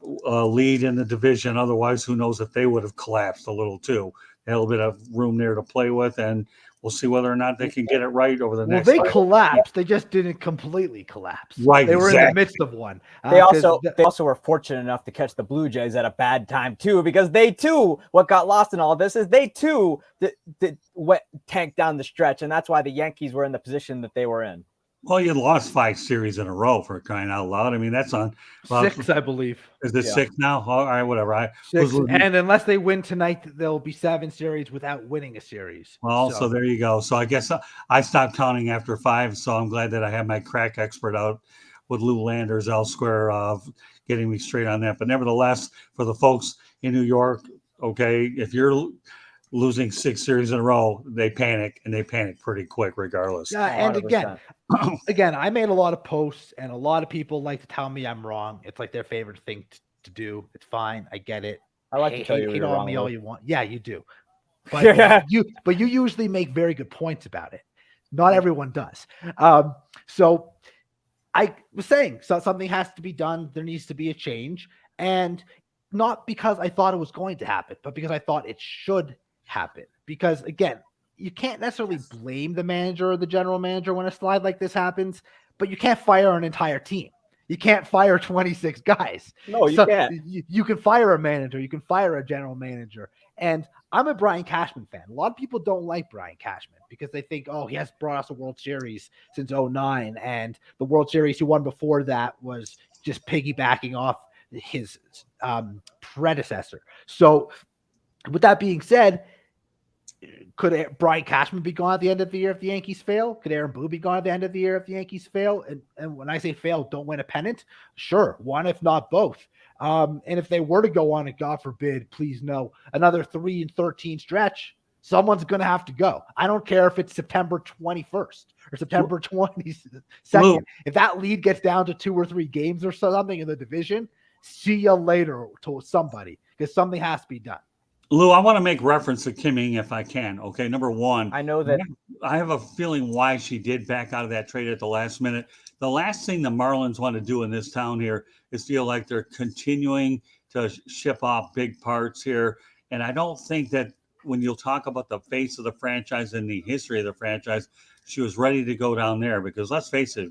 lead in the division. Otherwise, who knows if they would have collapsed a little too. They had a little bit of room there to play with, and we'll see whether or not they can get it right over the next. Well, they collapsed. They just didn't completely collapse. Right. They were in the midst of one. They also were fortunate enough to catch the Blue Jays at a bad time too, because they too, what got lost in all this is they too tanked down the stretch, and that's why the Yankees were in the position that they were in. Well, you lost 5 series in a row, for crying out loud. I mean, that's on 6, I believe. Is it 6 now? All right, whatever. 6, and unless they win tonight, there'll be 7 series without winning a series. Well, so there you go. So I guess I stopped counting after 5. So I'm glad that I have my crack expert out with Lou Landers elsewhere, getting me straight on that. But nevertheless, for the folks in New York, okay, if you're losing 6 series in a row, they panic, and they panic pretty quick regardless. Yeah, and 100%. again, I made a lot of posts, and a lot of people like to tell me I'm wrong. It's like their favorite thing to do. It's fine. I get it. I like to tell you hate you're on wrong, me all Lou. you want. Yeah, you do. But Yeah. you usually make very good points about it. Not everyone does. So I was saying, so something has to be done. There needs to be a change, and not because I thought it was going to happen, but because I thought it should happen. Because again, you can't necessarily blame the manager or the general manager when a slide like this happens, but you can't fire an entire team. You can't fire 26 guys. No, you So can't. you can fire a manager, you can fire a general manager. And I'm a Brian Cashman fan. A lot of people don't like Brian Cashman because they think, oh, he has brought us a World Series since 2009. And the World Series he won before that was just piggybacking off his predecessor. So with that being said, could Brian Cashman be gone at the end of the year if the Yankees fail? Could Aaron Boone be gone at the end of the year if the Yankees fail? And when I say fail, don't win a pennant? Sure, one if not both. And if they were to go on and God forbid, please no, another 3-13 stretch, someone's going to have to go. I don't care if it's September 21st or September 22nd. Lou. If that lead gets down to 2 or 3 games or something in the division, see you later to somebody because something has to be done. Lou, I want to make reference to Kimming if I can. Okay, number one, I know that I have a feeling why she did back out of that trade at the last minute. The last thing the Marlins want to do in this town here is feel like they're continuing to ship off big parts here. And I don't think that when you'll talk about the face of the franchise and the history of the franchise, she was ready to go down there because let's face it,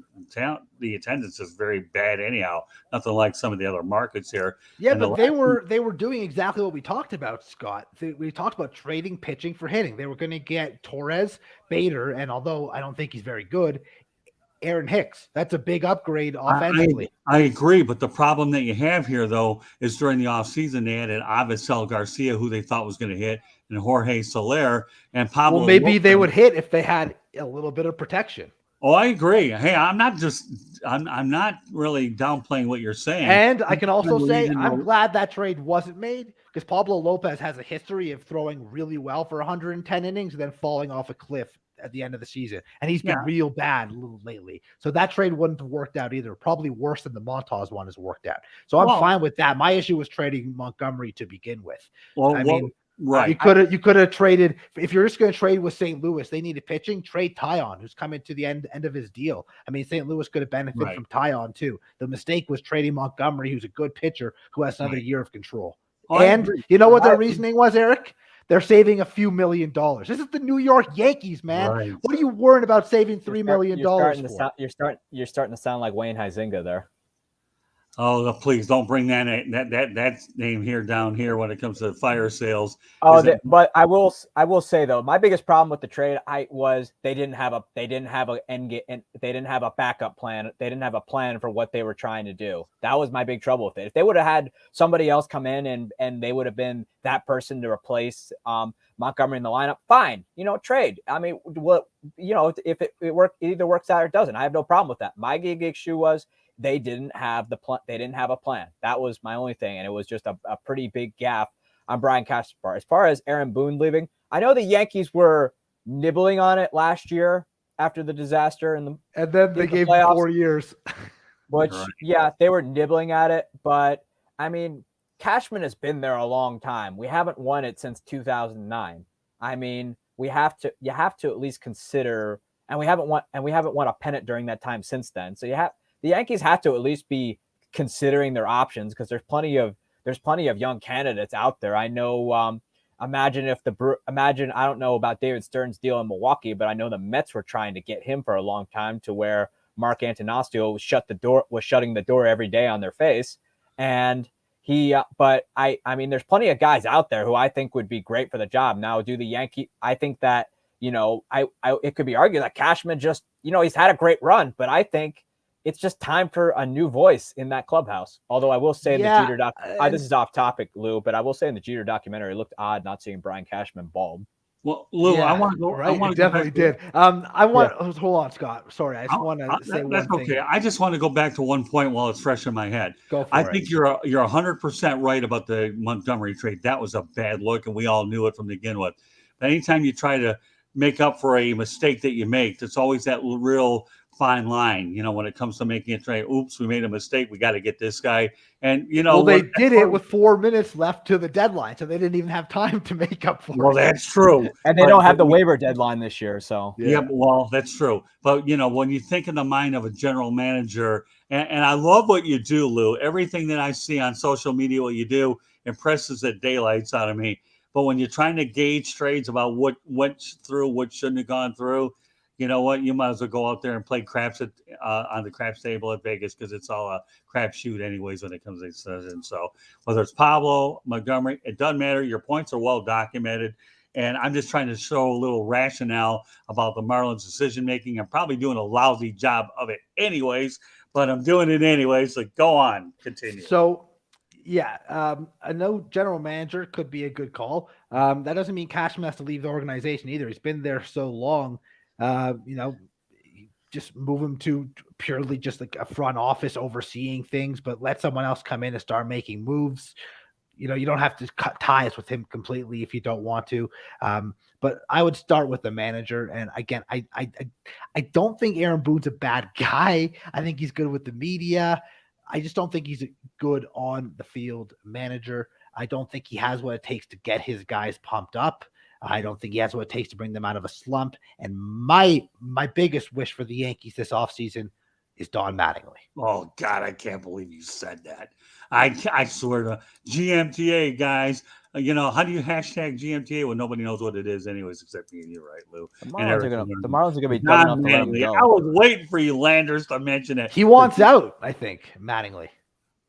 the attendance is very bad anyhow. Nothing like some of the other markets here. Yeah, And but they were doing exactly what we talked about, Scott. We talked about trading pitching for hitting. They were going to get Torres, Bader, and although I don't think he's very good, Aaron Hicks. That's a big upgrade offensively. I agree, but the problem that you have here, though, is during the offseason, they added Avisel Garcia, who they thought was going to hit, and Jorge Soler, and Pablo. Well, maybe they would hit if they had a little bit of protection. Oh, I agree. Hey, I'm not really downplaying what you're saying. And I can also say I'm glad that trade wasn't made because Pablo Lopez has a history of throwing really well for 110 innings and then falling off a cliff at the end of the season. And he's been real bad a little lately. So that trade wouldn't have worked out either. Probably worse than the Montas one has worked out. So I'm fine with that. My issue was trading Montgomery to begin with. Right. You could have traded if you're just going to trade with St. Louis. They needed pitching. Trade Tyon, who's coming to the end of his deal. I mean, St. Louis could have benefited from Tyon too. The mistake was trading Montgomery, who's a good pitcher who has another year of control. And you know what their reasoning was, Eric? They're saving a few $1 million. This is the New York Yankees, man. Right. What are you worried about saving $3 million for? You're starting to sound like Wayne Huizenga there. Oh, please don't bring that name here down here when it comes to fire sales. But I will say though, my biggest problem with the trade was they didn't have a backup plan. They didn't have a plan for what they were trying to do. That was my big trouble with it. If they would have had somebody else come in and they would have been that person to replace Montgomery in the lineup, fine, trade. I mean, if it either works out or it doesn't. I have no problem with that. My big issue was they didn't have they didn't have a plan. That was my only thing, and it was just a pretty big gaffe on Brian Cashman's part. As far as Aaron Boone leaving, I know the Yankees were nibbling on it last year after the disaster and then they gave him 4 years. Which they were nibbling at it, but I mean, Cashman has been there a long time. We haven't won it since 2009. I mean, you have to at least consider, and we haven't won a pennant during that time since then. So the Yankees have to at least be considering their options because there's plenty of young candidates out there. I know. Imagine I don't know about David Stern's deal in Milwaukee, but I know the Mets were trying to get him for a long time to where Mark Antanasio was shutting the door every day on their face. And but I mean, there's plenty of guys out there who I think would be great for the job. Now, I think that, it could be argued that Cashman just, he's had a great run, but I think it's just time for a new voice in that clubhouse. Although I will say in the Jeter this is off topic, Lou, but I will say in the Jeter documentary, it looked odd not seeing Brian Cashman bald. Well, Lou, I Yeah, want to go. I right. want It to go definitely back to. did. I want hold on, Scott. Sorry, I just want to say That's one okay. thing. I just want to go back to one point while it's fresh in my head. Go I for it. think you're 100% right about the Montgomery trade. That was a bad look, and we all knew it from the begin with. But anytime you try to make up for a mistake that you make, there's always that real fine line. When it comes to making a trade. Oops, we made a mistake. We got to get this guy. And Well, they what? did it with 4 minutes left to the deadline, so they didn't even have time to make up for Well, it. that's true. And they don't have the waiver deadline this year, so Yeah, well, that's true. But when you think in the mind of a general manager, and I love what you do, Lou. Everything that I see on social media, what you do impresses the daylights out of me. But when you're trying to gauge trades about what went through, what shouldn't have gone through, you know what? You might as well go out there and play craps on the craps table at Vegas, because it's all a crapshoot anyways when it comes to decision. So whether it's Pablo, Montgomery, it doesn't matter. Your points are well documented. And I'm just trying to show a little rationale about the Marlins' decision making. I'm probably doing a lousy job of it anyways, but I'm doing it anyways. So go on, continue. So, yeah, I know general manager could be a good call. That doesn't mean Cashman has to leave the organization either. He's been there so long. Just move him to purely just like a front office overseeing things, but let someone else come in and start making moves. You don't have to cut ties with him completely if you don't want to. But I would start with the manager. And again, I don't think Aaron Boone's a bad guy. I think he's good with the media. I just don't think he's a good on the field manager. I don't think he has what it takes to get his guys pumped up. I don't think he has what it takes to bring them out of a slump. And my biggest wish for the Yankees this offseason is Don Mattingly. Oh, God, I can't believe you said that. I swear to GMTA, guys. How do you hashtag GMTA when nobody knows what it is anyways, except me and you, right, Lou? the Marlins are gonna be dumb Don enough to let him Mattingly. go. I was waiting for you Landers to mention it. He wants out, I think, Mattingly.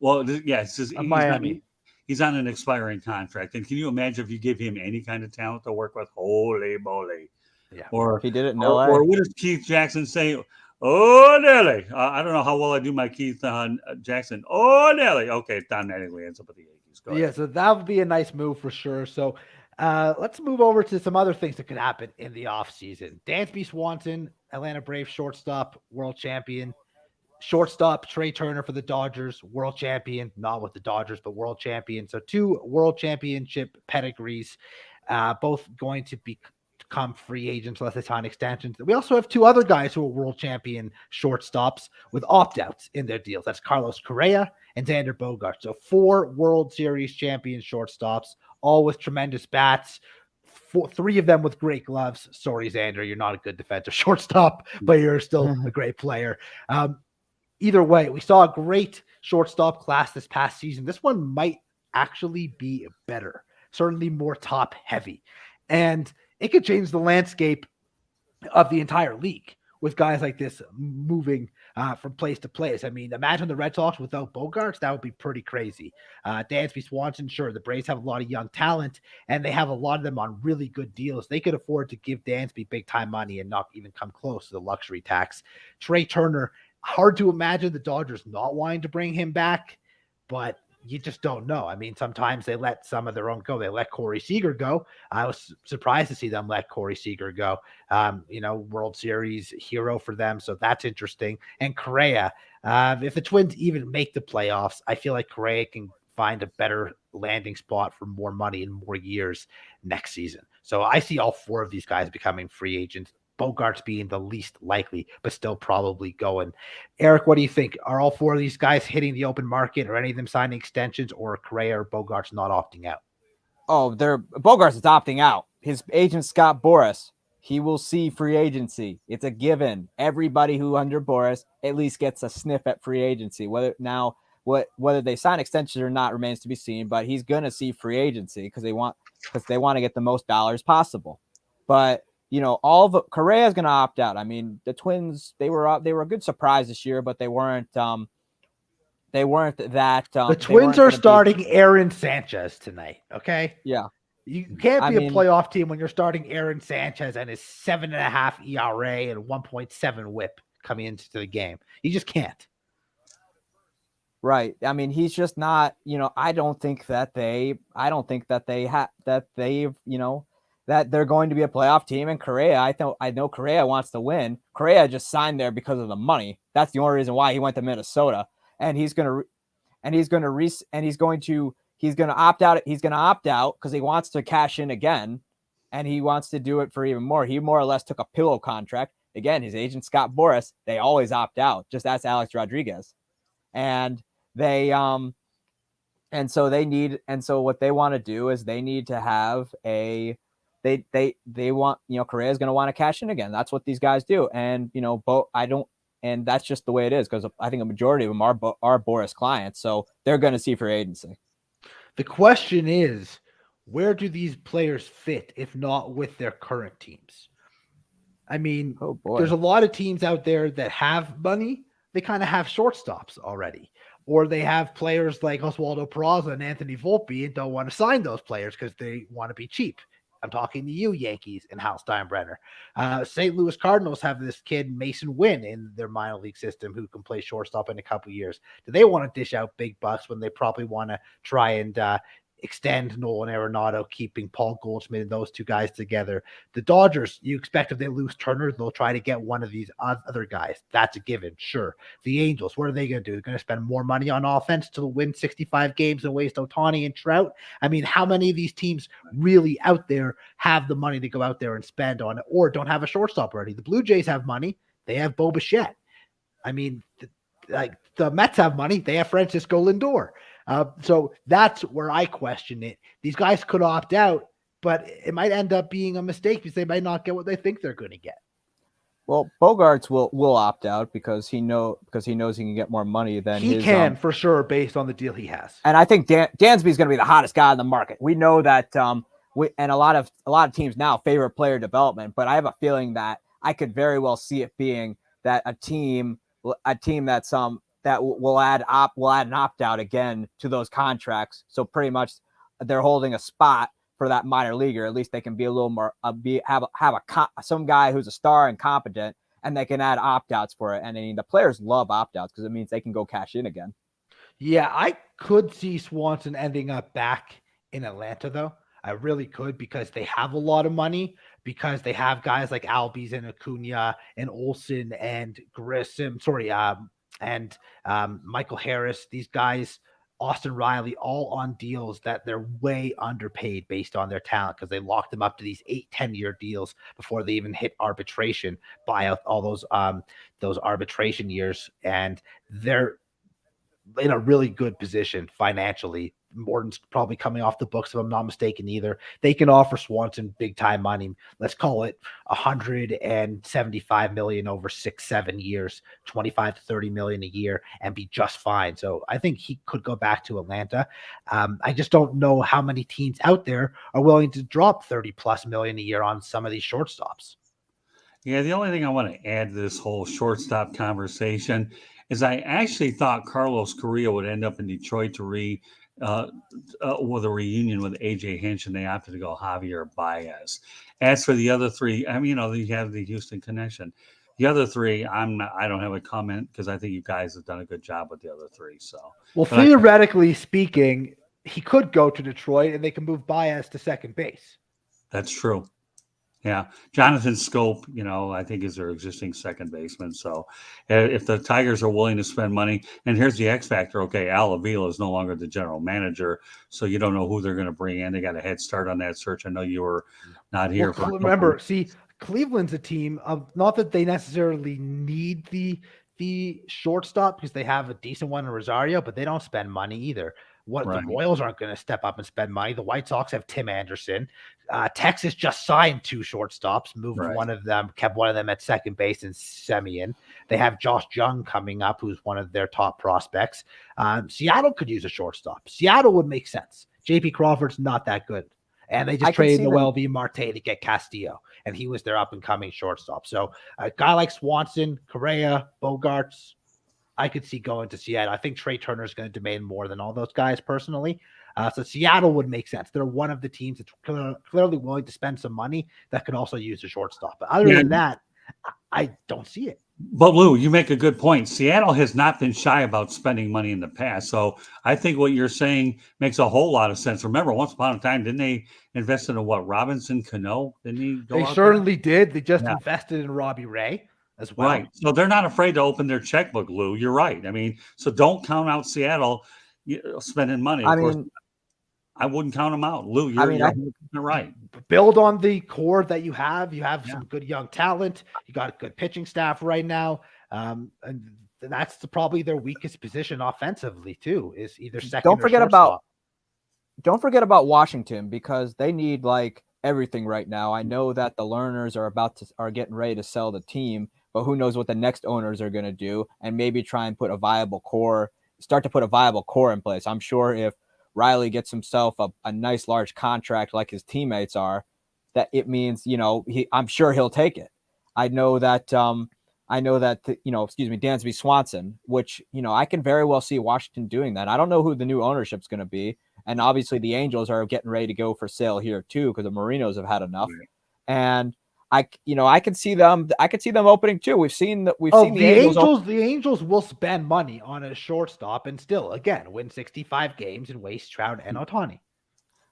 Well, yeah, it's just Miami. He's on an expiring contract. And can you imagine if you give him any kind of talent to work with? Holy moly. Yeah. Or he did it in LA. Or what does Keith Jackson say? Oh, Nelly. I don't know how well I do my Keith Jackson. Oh, Nelly. Okay, Don Mattingly ends up with the Yankees. Go ahead. So that would be a nice move for sure. So let's move over to some other things that could happen in the offseason. Dansby Swanson, Atlanta Braves shortstop, world champion. Shortstop, Trey Turner for the Dodgers, world champion, not with the Dodgers, but world champion. So 2 world championship pedigrees, both going to become free agents unless they sign extensions. We also have 2 other guys who are world champion shortstops with opt-outs in their deals. That's Carlos Correa and Xander Bogart. So 4 World Series champion shortstops, all with tremendous bats. 3 of them with great gloves. Sorry, Xander, you're not a good defensive shortstop, but you're still a great player. Either way, we saw a great shortstop class this past season. This one might actually be better, certainly more top heavy. And it could change the landscape of the entire league with guys like this moving from place to place. I mean, imagine the Red Sox without Bogarts. That would be pretty crazy. Dansby Swanson, sure, the Braves have a lot of young talent, and they have a lot of them on really good deals. They could afford to give Dansby big-time money and not even come close to the luxury tax. Trey Turner, hard to imagine the Dodgers not wanting to bring him back, but you just don't know. I mean, sometimes they let some of their own go. They let Corey Seager go. I was surprised to see them let Corey Seager go. World Series hero for them. So that's interesting. And Correa, if the Twins even make the playoffs, I feel like Correa can find a better landing spot for more money in more years next season. So I see all 4 of these guys becoming free agents. Bogarts being the least likely, but still probably going. Eric, what do you think? Are all 4 of these guys hitting the open market, or any of them signing extensions, or Correa or Bogarts not opting out? Oh, Bogarts is opting out. His agent, Scott Boras, he will see free agency. It's a given. Everybody who under Boras at least gets a sniff at free agency. Whether they sign extensions or not remains to be seen, but he's going to see free agency because they want to get the most dollars possible. But Correa is going to opt out. I mean, the Twins, they were a good surprise this year, but they weren't that. The Twins are starting Aaron Sanchez tonight. Okay. Yeah. You can't be a playoff team when you're starting Aaron Sanchez and his 7.5 ERA and 1.7 WHIP coming into the game. You just can't. Right. I mean, he's just not. I don't think that they've that they're going to be a playoff team. And Correa, I know Correa wants to win. Correa just signed there because of the money. That's the only reason why he went to Minnesota. And he's going to opt out. He's going to opt out because he wants to cash in again, and he wants to do it for even more. He more or less took a pillow contract. Again, his agent Scott Boras, they always opt out. Just ask Alex Rodriguez. And they so what they want to do is they need to have they want, Correa is going to want to cash in again. That's what these guys do. And and that's just the way it is, because I think a majority of them are Boras clients, so they're going to see free agency. The question is, where do these players fit if not with their current teams? I mean, there's a lot of teams out there that have money. They kind of have shortstops already, or they have players like Oswaldo Peraza and Anthony Volpe and don't want to sign those players because they want to be cheap. I'm talking to you, Yankees and Hal Steinbrenner. St. Louis Cardinals have this kid, Mason Wynn, in their minor league system who can play shortstop in a couple years. Do they want to dish out big bucks when they probably want to try and extend Nolan Arenado, keeping Paul Goldschmidt and those two guys together? The Dodgers, you expect if they lose Turner, they'll try to get one of these other guys. That's a given, sure. The Angels, what are they going to do? They're going to spend more money on offense to win 65 games and waste Ohtani and Trout? I mean, how many of these teams really out there have the money to go out there and spend on it, or don't have a shortstop already? The Blue Jays have money. They have Bo Bichette. I mean, the Mets have money. They have Francisco Lindor. So that's where I question it. These guys could opt out, but it might end up being a mistake because they might not get what they think they're going to get. Well, Bogarts will opt out because he knows he can get more money than he can for sure based on the deal he has. And I think Dansby is going to be the hottest guy in the market. We know that and a lot of teams now favor player development, but I have a feeling that I could very well see it being that a team that's that will add an opt out again to those contracts. So pretty much they're holding a spot for that minor leaguer. At least they can be a little more some guy who's a star and competent, and they can add opt outs for it. And I mean, the players love opt outs because it means they can go cash in again. Yeah, I could see Swanson ending up back in Atlanta though. I really could, because they have a lot of money, because they have guys like Albies and Acuna and Olsen and Grissom, and Michael Harris, these guys, Austin Riley, all on deals that they're way underpaid based on their talent, because they locked them up to these 8-10-year deals before they even hit arbitration, buy out all those arbitration years, and they're in a really good position financially. Morton's probably coming off the books, if I'm not mistaken either. They can offer Swanson big time money. Let's call it $175 million over 6-7 years, 25 to 30 million a year, and be just fine. So I think he could go back to Atlanta. I just don't know how many teams out there are willing to drop 30 plus million a year on some of these shortstops. Yeah, the only thing I want to add to this whole shortstop conversation is I actually thought Carlos Correa would end up in Detroit with a reunion with AJ Hinch, and they opted to go Javier Baez. As for the other three, I mean, you have the Houston connection. The other three, I don't have a comment, because I think you guys have done a good job with the other three. So, well, theoretically speaking, he could go to Detroit, and they can move Baez to second base. That's true. Yeah, Jonathan Scope, I think is their existing second baseman. So if the Tigers are willing to spend money, and here's the X factor, okay, Al Avila is no longer the general manager, so you don't know who they're going to bring in. They got a head start on that search. I know you were not here. Remember, Cleveland's a team of, not that they necessarily need the shortstop because they have a decent one in Rosario, but they don't spend money either. The Royals aren't going to step up and spend money. The White Sox have Tim Anderson. Texas just signed 2 shortstops, moved one of them, kept one of them at second base in Semien. They have Josh Jung coming up, who's one of their top prospects. Seattle could use a shortstop. Seattle would make sense. J.P. Crawford's not that good. And they just traded Noel V. Marte to get Castillo, and he was their up-and-coming shortstop. So a guy like Swanson, Correa, Bogarts, I could see going to Seattle. I think Trey Turner is going to demand more than all those guys personally. So Seattle would make sense. They're one of the teams that's clearly willing to spend some money that could also use a shortstop. But other than that, I don't see it. But Lou, you make a good point. Seattle has not been shy about spending money in the past. So I think what you're saying makes a whole lot of sense. Remember, once upon a time, didn't they invest in a what? Robinson Cano? Didn't he They go out there? certainly did. They just Yeah. invested in Robbie Ray as Right. well. So they're not afraid to open their checkbook, Lou. You're right. I mean, so don't count out Seattle spending money. I Of course, mean, I wouldn't count them out. Lou, I you're mean, you're I 100% right. Build on the core that you have. You have Yeah. some good young talent. You got a good pitching staff right now. And that's probably their weakest position offensively too, is either second don't or forget shortstop. about Washington, because they need like everything right now. I know that the Learners are getting ready to sell the team, but who knows what the next owners are going to do, and maybe try and start to put a viable core in place. I'm sure if Riley gets himself a nice large contract like his teammates are, that it means, I'm sure he'll take it. I know that Dansby Swanson, which, I can very well see Washington doing that. I don't know who the new ownership's going to be. And obviously the Angels are getting ready to go for sale here too, because the Marinos have had enough. Right. And I could see them opening too. We've seen the The Angels will spend money on a shortstop and still again win 65 games and waste Trout and Ohtani.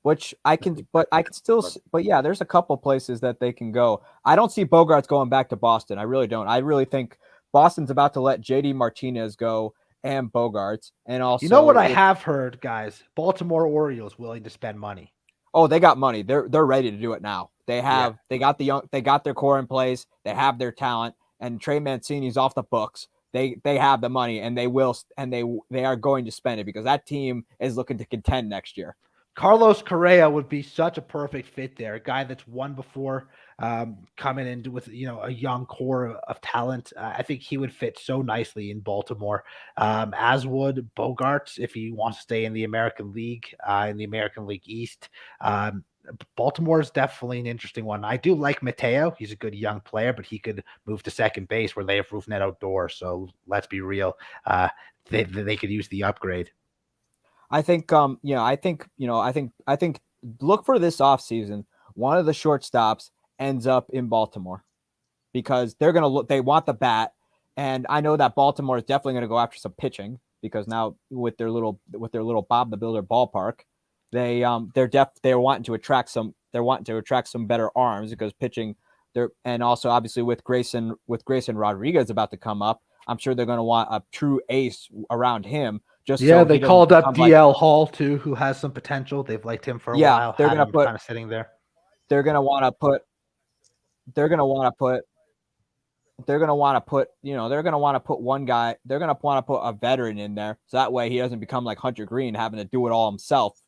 Which but yeah, there's a couple places that they can go. I don't see Bogarts going back to Boston. I really don't. I really think Boston's about to let JD Martinez go and Bogarts. And also, what I have heard, guys? Baltimore Orioles willing to spend money. Oh, they got money. They're ready to do it now. They got their core in place. They have their talent, and Trey Mancini's off the books. They have the money, and they are going to spend it, because that team is looking to contend next year. Carlos Correa would be such a perfect fit there. A guy that's won before, coming in with a young core of talent. I think he would fit so nicely in Baltimore. As would Bogart if he wants to stay in the American League, in the American League East. Baltimore is definitely an interesting one. I do like Mateo. He's a good young player, but he could move to second base where they have Rougned Odor. So let's be real. They could use the upgrade. I think look for this offseason. One of the shortstops ends up in Baltimore, because they want the bat. And I know that Baltimore is definitely going to go after some pitching, because now with their little Bob the Builder ballpark, they're wanting to attract some better arms, because pitching and also obviously with Grayson Rodriguez about to come up, I'm sure they're going to want a true ace around him. They called up DL Hall too, who has some potential. They've liked him for a while. They're going to put kind of sitting there. They're going to want to put one guy. They're going to want to put a veteran in there, so that way he doesn't become like Hunter Green, having to do it all himself.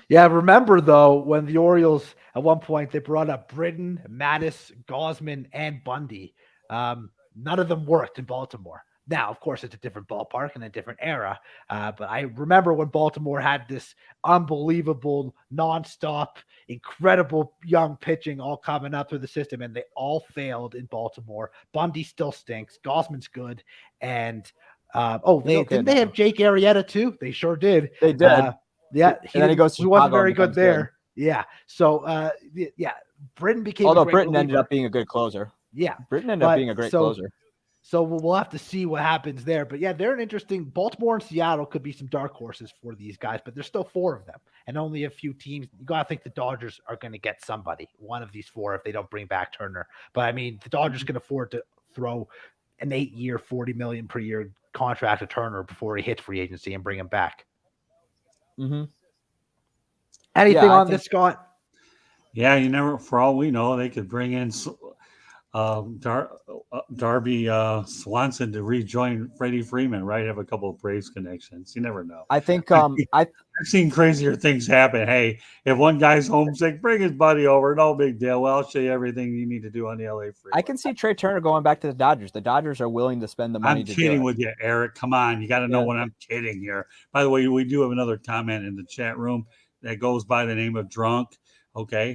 Yeah, remember though, when the Orioles at one point they brought up Britton, Mattis, Gausman, and Bundy. None of them worked in Baltimore. Now, of course, it's a different ballpark and a different era. But I remember when Baltimore had this unbelievable, nonstop, incredible young pitching all coming up through the system, and they all failed in Baltimore. Bundy still stinks. Gausman's good. And didn't they have Jake Arrieta too? They sure did. They did. He wasn't very good there. Good. Yeah. So, Britton became. Although Britton ended up being a good closer. Yeah, Britton ended up being a great closer. So we'll have to see what happens there. But yeah, they're an interesting. Baltimore and Seattle could be some dark horses for these guys, but there's still four of them and only a few teams. You got to think the Dodgers are going to get somebody, one of these four, if they don't bring back Turner. But I mean, the Dodgers can afford to throw an 8-year, $40 million per year contract to Turner before he hits free agency and bring him back. Mm-hmm. Anything on this, Scott? Yeah, you never. For all we know, they could bring in Darby Swanson to rejoin Freddie Freeman, right? Have a couple of Braves connections. You never know. I think I've seen crazier things happen. Hey, if one guy's homesick, bring his buddy over. No big deal. Well, I'll show you everything you need to do on the LA Freeway. I can see Trey Turner going back to the Dodgers. The Dodgers are willing to spend the money. I'm kidding with you, Eric. Come on, you got to know when I'm kidding here. By the way, we do have another comment in the chat room that goes by the name of Drunk. Okay,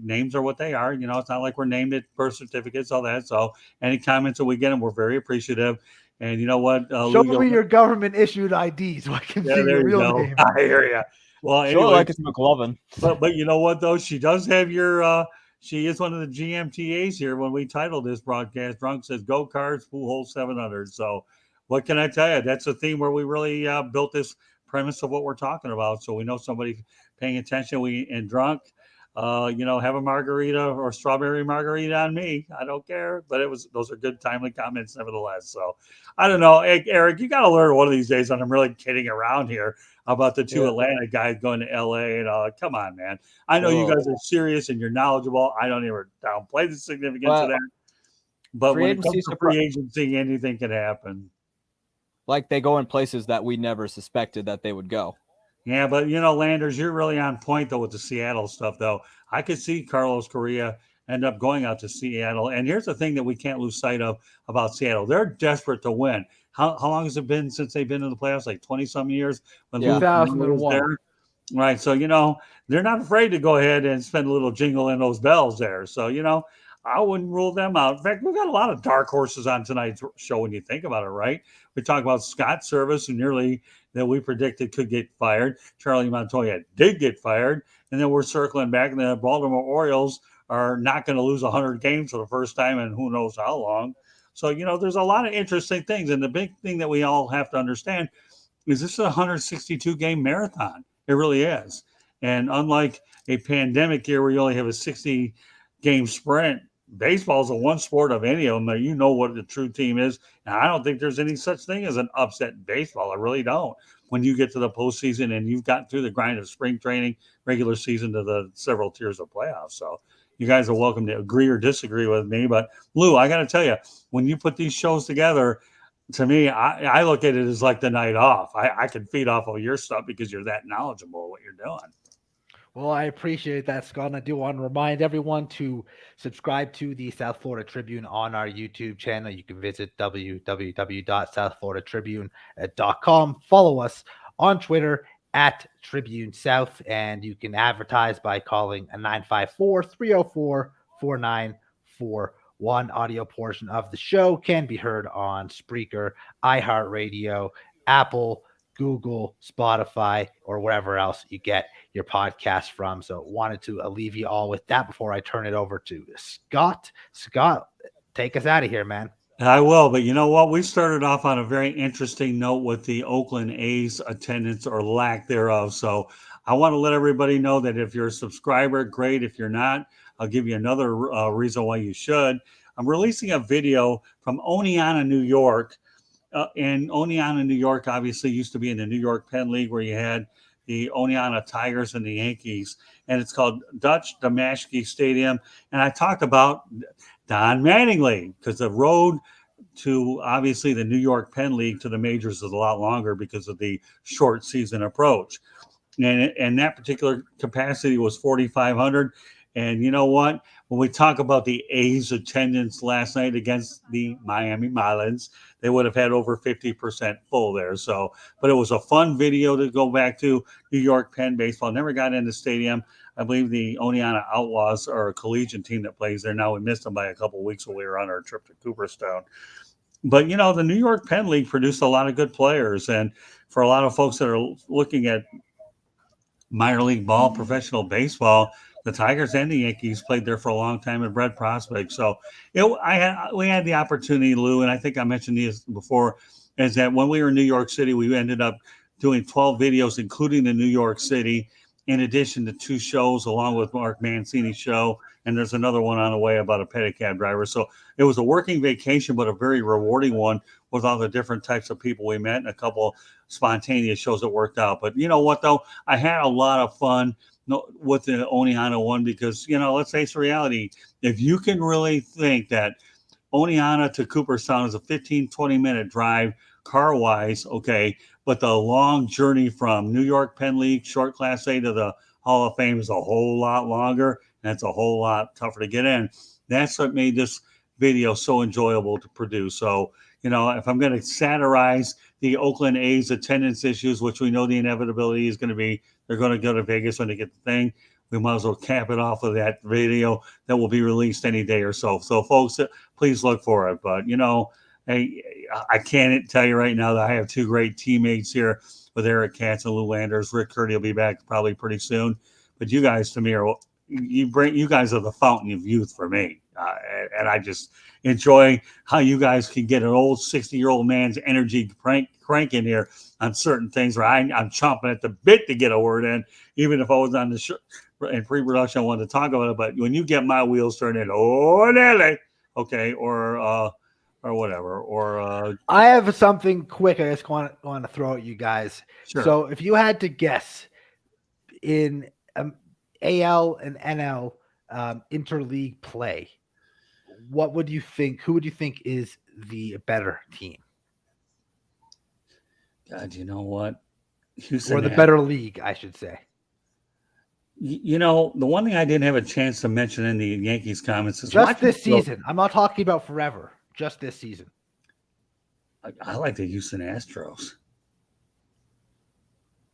names are what they are. It's not like we're named at birth certificates, all that. So any comments that we get, we're very appreciative. And you know what? Show me your government-issued ID so I can see your real name. I hear you. Well, anyway, like it's McLovin. But you know what, though? She does have your She is one of the GMTAs here when we titled this broadcast. Drunk says, "Go Cards, Pujols 700." So, what can I tell you? That's a theme where we really built this premise of what we're talking about. So we know somebody paying attention. And Drunk, have a margarita or strawberry margarita on me. I don't care, but those are good, timely comments nevertheless. So, I don't know, hey, Eric, you got to learn one of these days. And I'm really kidding around here about the two Atlanta guys going to LA and all. Come on, man. I know you guys are serious and you're knowledgeable. I don't ever downplay the significance of that. But when it comes to free agency, anything can happen. Like they go in places that we never suspected that they would go. Yeah, but Landers, you're really on point though with the Seattle stuff. Though I could see Carlos Correa end up going out to Seattle. And here's the thing that we can't lose sight of about Seattle: they're desperate to win. How long has it been since they've been in the playoffs? Like 20-some years. When 2001. Right. So, they're not afraid to go ahead and spend a little jingle in those bells there. So, I wouldn't rule them out. In fact, we've got a lot of dark horses on tonight's show when you think about it, right? We talk about Scott Service, who nearly that we predicted could get fired. Charlie Montoya did get fired. And then we're circling back, and the Baltimore Orioles are not going to lose 100 games for the first time in who knows how long. So, there's a lot of interesting things. And the big thing that we all have to understand is this is a 162-game marathon. It really is. And unlike a pandemic year where you only have a 60-game sprint, baseball is a one sport of any of them. You know what the true team is. And I don't think there's any such thing as an upset in baseball. I really don't. When you get to the postseason and you've gotten through the grind of spring training, regular season to the several tiers of playoffs. So you guys are welcome to agree or disagree with me. But Lou, I got to tell you, when you put these shows together, to me, I look at it as like the night off. I can feed off of your stuff because you're that knowledgeable of what you're doing. Well, I appreciate that, Scott. And I do want to remind everyone to subscribe to the South Florida Tribune on our YouTube channel. You can visit www.southfloridatribune.com. Follow us on Twitter at Tribune South, and you can advertise by calling a 954-304-4941. Audio portion of the show can be heard on Spreaker, iHeartRadio, Apple, Google, Spotify, or wherever else you get your podcast from. So wanted to leave you all with that before I turn it over to Scott. Scott, take us out of here, man. I will, but you know what? We started off on a very interesting note with the Oakland A's attendance or lack thereof. So I want to let everybody know that if you're a subscriber, great. If you're not, I'll give you another reason why you should. I'm releasing a video from Oneonta, New York. And Oneonta, New York, obviously used to be in the New York Penn League where you had the Oneonta Tigers and the Yankees. And it's called Dutch Damashki Stadium. And I talked about Don Mattingly because the road to obviously the New York Penn League to the majors is a lot longer because of the short season approach. And that particular capacity was 4,500. And you know what? When we talk about the A's attendance last night against the Miami Marlins, they would have had over 50% full there. So, but it was a fun video to go back to. New York Penn baseball never got in the stadium. I believe the Oneonta Outlaws are a collegiate team that plays there now. We missed them by a couple of weeks when we were on our trip to Cooperstown. But, the New York Penn League produced a lot of good players. And for a lot of folks that are looking at minor league ball, professional baseball, the Tigers and the Yankees played there for a long time and bred prospects. So we had the opportunity, Lou, and I think I mentioned this before, is that when we were in New York City, we ended up doing 12 videos, including the New York City, in addition to 2 shows along with Mark Mancini's show. And there's another one on the way about a pedicab driver. So it was a working vacation, but a very rewarding one with all the different types of people we met and a couple spontaneous shows that worked out. But you know what, though? I had a lot of fun with the Oneonta one because, let's face reality. If you can really think that Oneonta to Cooperstown is a 15, 20-minute drive car-wise, okay, but the long journey from New York Penn League, short Class A to the Hall of Fame is a whole lot longer, and it's a whole lot tougher to get in. That's what made this video so enjoyable to produce. So, if I'm going to satirize the Oakland A's attendance issues, which we know the inevitability is going to be, they're going to go to Vegas when they get the thing. We might as well cap it off with that video that will be released any day or so. So, folks, please look for it. But, I can't tell you right now that I have 2 great teammates here with Eric Katz and Lou Landers. Rick Curdy will be back probably pretty soon. But you guys, to me, are you guys are the fountain of youth for me, and I just enjoy how you guys can get an old 60-year-old man's energy cranking here on certain things where I'm chomping at the bit to get a word in, even if I was on the show in pre-production. I wanted to talk about it, but when you get my wheels turning, okay, or whatever, or I have something quick I just want to throw at you guys. sure. So if you had to guess in AL and NL interleague play, what would you think? Who would you think is the better team? God, you know what? Houston Or the better league, I should say. You know, the one thing I didn't have a chance to mention in the Yankees comments is just this season. I'm not talking about forever. Just this season. I like the Houston Astros.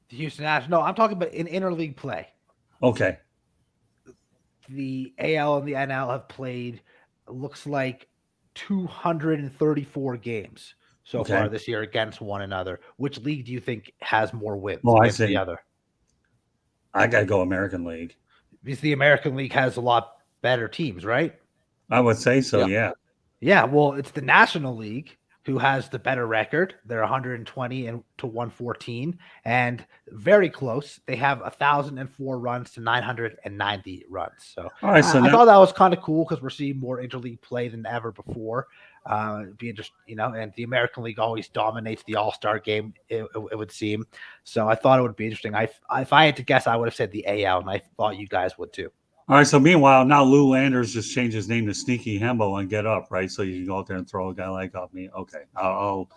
The Houston Astros. No, I'm talking about in interleague play. Okay. The AL and the NL have played, looks like 234 games so far this year against one another. Which league do you think has more wins against the other? I got to go American League. Because the American League has a lot better teams, right? I would say so, yeah. Yeah, well, it's the National League who has the better record. They're 120 to 114, and very close. They have 1,004 runs to 990 runs. So, all right, so I thought that was kind of cool because we're seeing more interleague play than ever before. Be interesting, and the American League always dominates the All-Star game. It would seem. So I thought it would be interesting. If I had to guess, I would have said the AL, and I thought you guys would too. All right, so meanwhile, now Lou Landers just changed his name to Sneaky Hembo and Get Up, right? So you can go out there and throw a guy like off me. Okay, I'll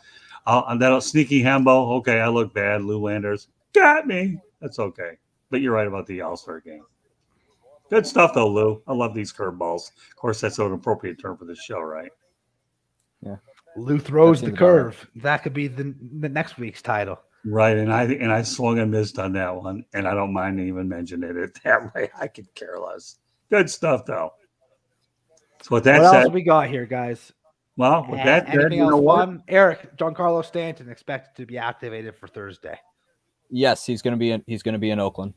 that'll Sneaky Hembo. Okay, I look bad. Lou Landers got me. That's okay. But you're right about the All-Star game. Good stuff, though, Lou. I love these curveballs. Of course, that's an appropriate term for this show, right? Yeah. Lou throws the curve. That could be the next week's title. Right, and I swung and missed on that one, and I don't mind even mentioning it that way. I could care less. Good stuff, though. So with that said, what else we got here, guys? Well, with that said, anything else fun? Eric, Giancarlo Stanton expected to be activated for Thursday. Yes, he's going to be in Oakland.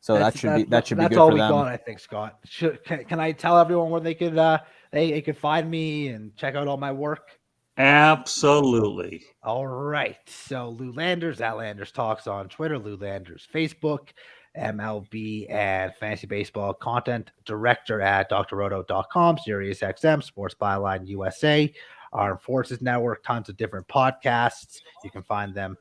So that should be good for them. That's all we got, I think, Scott. Can I tell everyone where they could find me and check out all my work? Absolutely. All right. So Lou Landers, at Landers Talks on Twitter, Lou Landers Facebook, MLB and fantasy baseball content director at drroto.com, SiriusXM, Sports Byline USA, Armed Forces Network, tons of different podcasts. You can find them.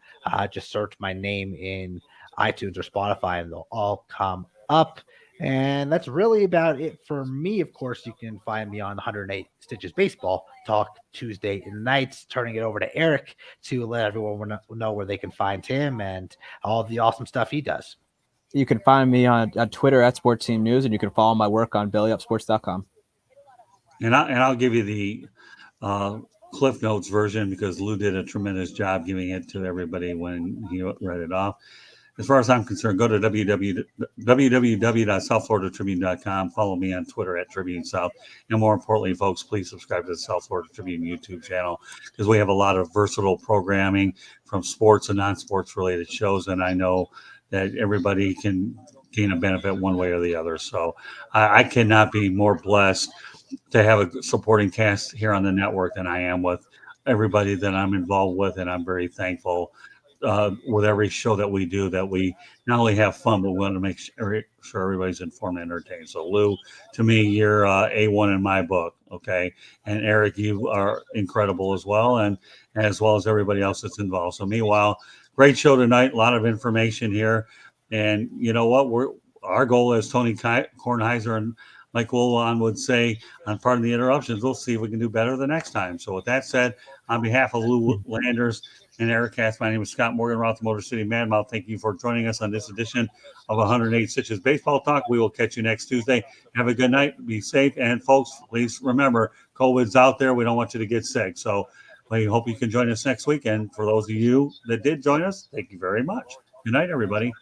Just search my name in iTunes or Spotify and they'll all come up. And that's really about it for me. Of course, you can find me on 108 Stitches Baseball Talk Tuesday nights, turning it over to Eric to let everyone know where they can find him and all the awesome stuff he does. You can find me on Twitter at Sports Team News, and you can follow my work on bellyupsports.com. And I'll give you the Cliff Notes version because Lou did a tremendous job giving it to everybody when he read it off. As far as I'm concerned, go to www.southfloridatribune.com. Follow me on Twitter at Tribune South. And more importantly, folks, please subscribe to the South Florida Tribune YouTube channel because we have a lot of versatile programming from sports and non-sports related shows. And I know that everybody can gain a benefit one way or the other. So I cannot be more blessed to have a supporting cast here on the network than I am with everybody that I'm involved with. And I'm very thankful with every show that we do, that we not only have fun, but we want to make sure everybody's informed and entertained. So, Lou, to me, you're A1 in my book, okay? And Eric, you are incredible as well, and as well as everybody else that's involved. So, meanwhile, great show tonight, a lot of information here. And you know what? Our goal, as Tony Kornheiser and Mike Wolon would say on part of the interruptions, we'll see if we can do better the next time. So, with that said, on behalf of Lou Landers and Eric Katz, my name is Scott Morgan, Roth Motor City Madmouth. Thank you for joining us on this edition of 108 Stitches Baseball Talk. We will catch you next Tuesday. Have a good night. Be safe. And, folks, please remember, COVID's out there. We don't want you to get sick. So we hope you can join us next week. And for those of you that did join us, thank you very much. Good night, everybody.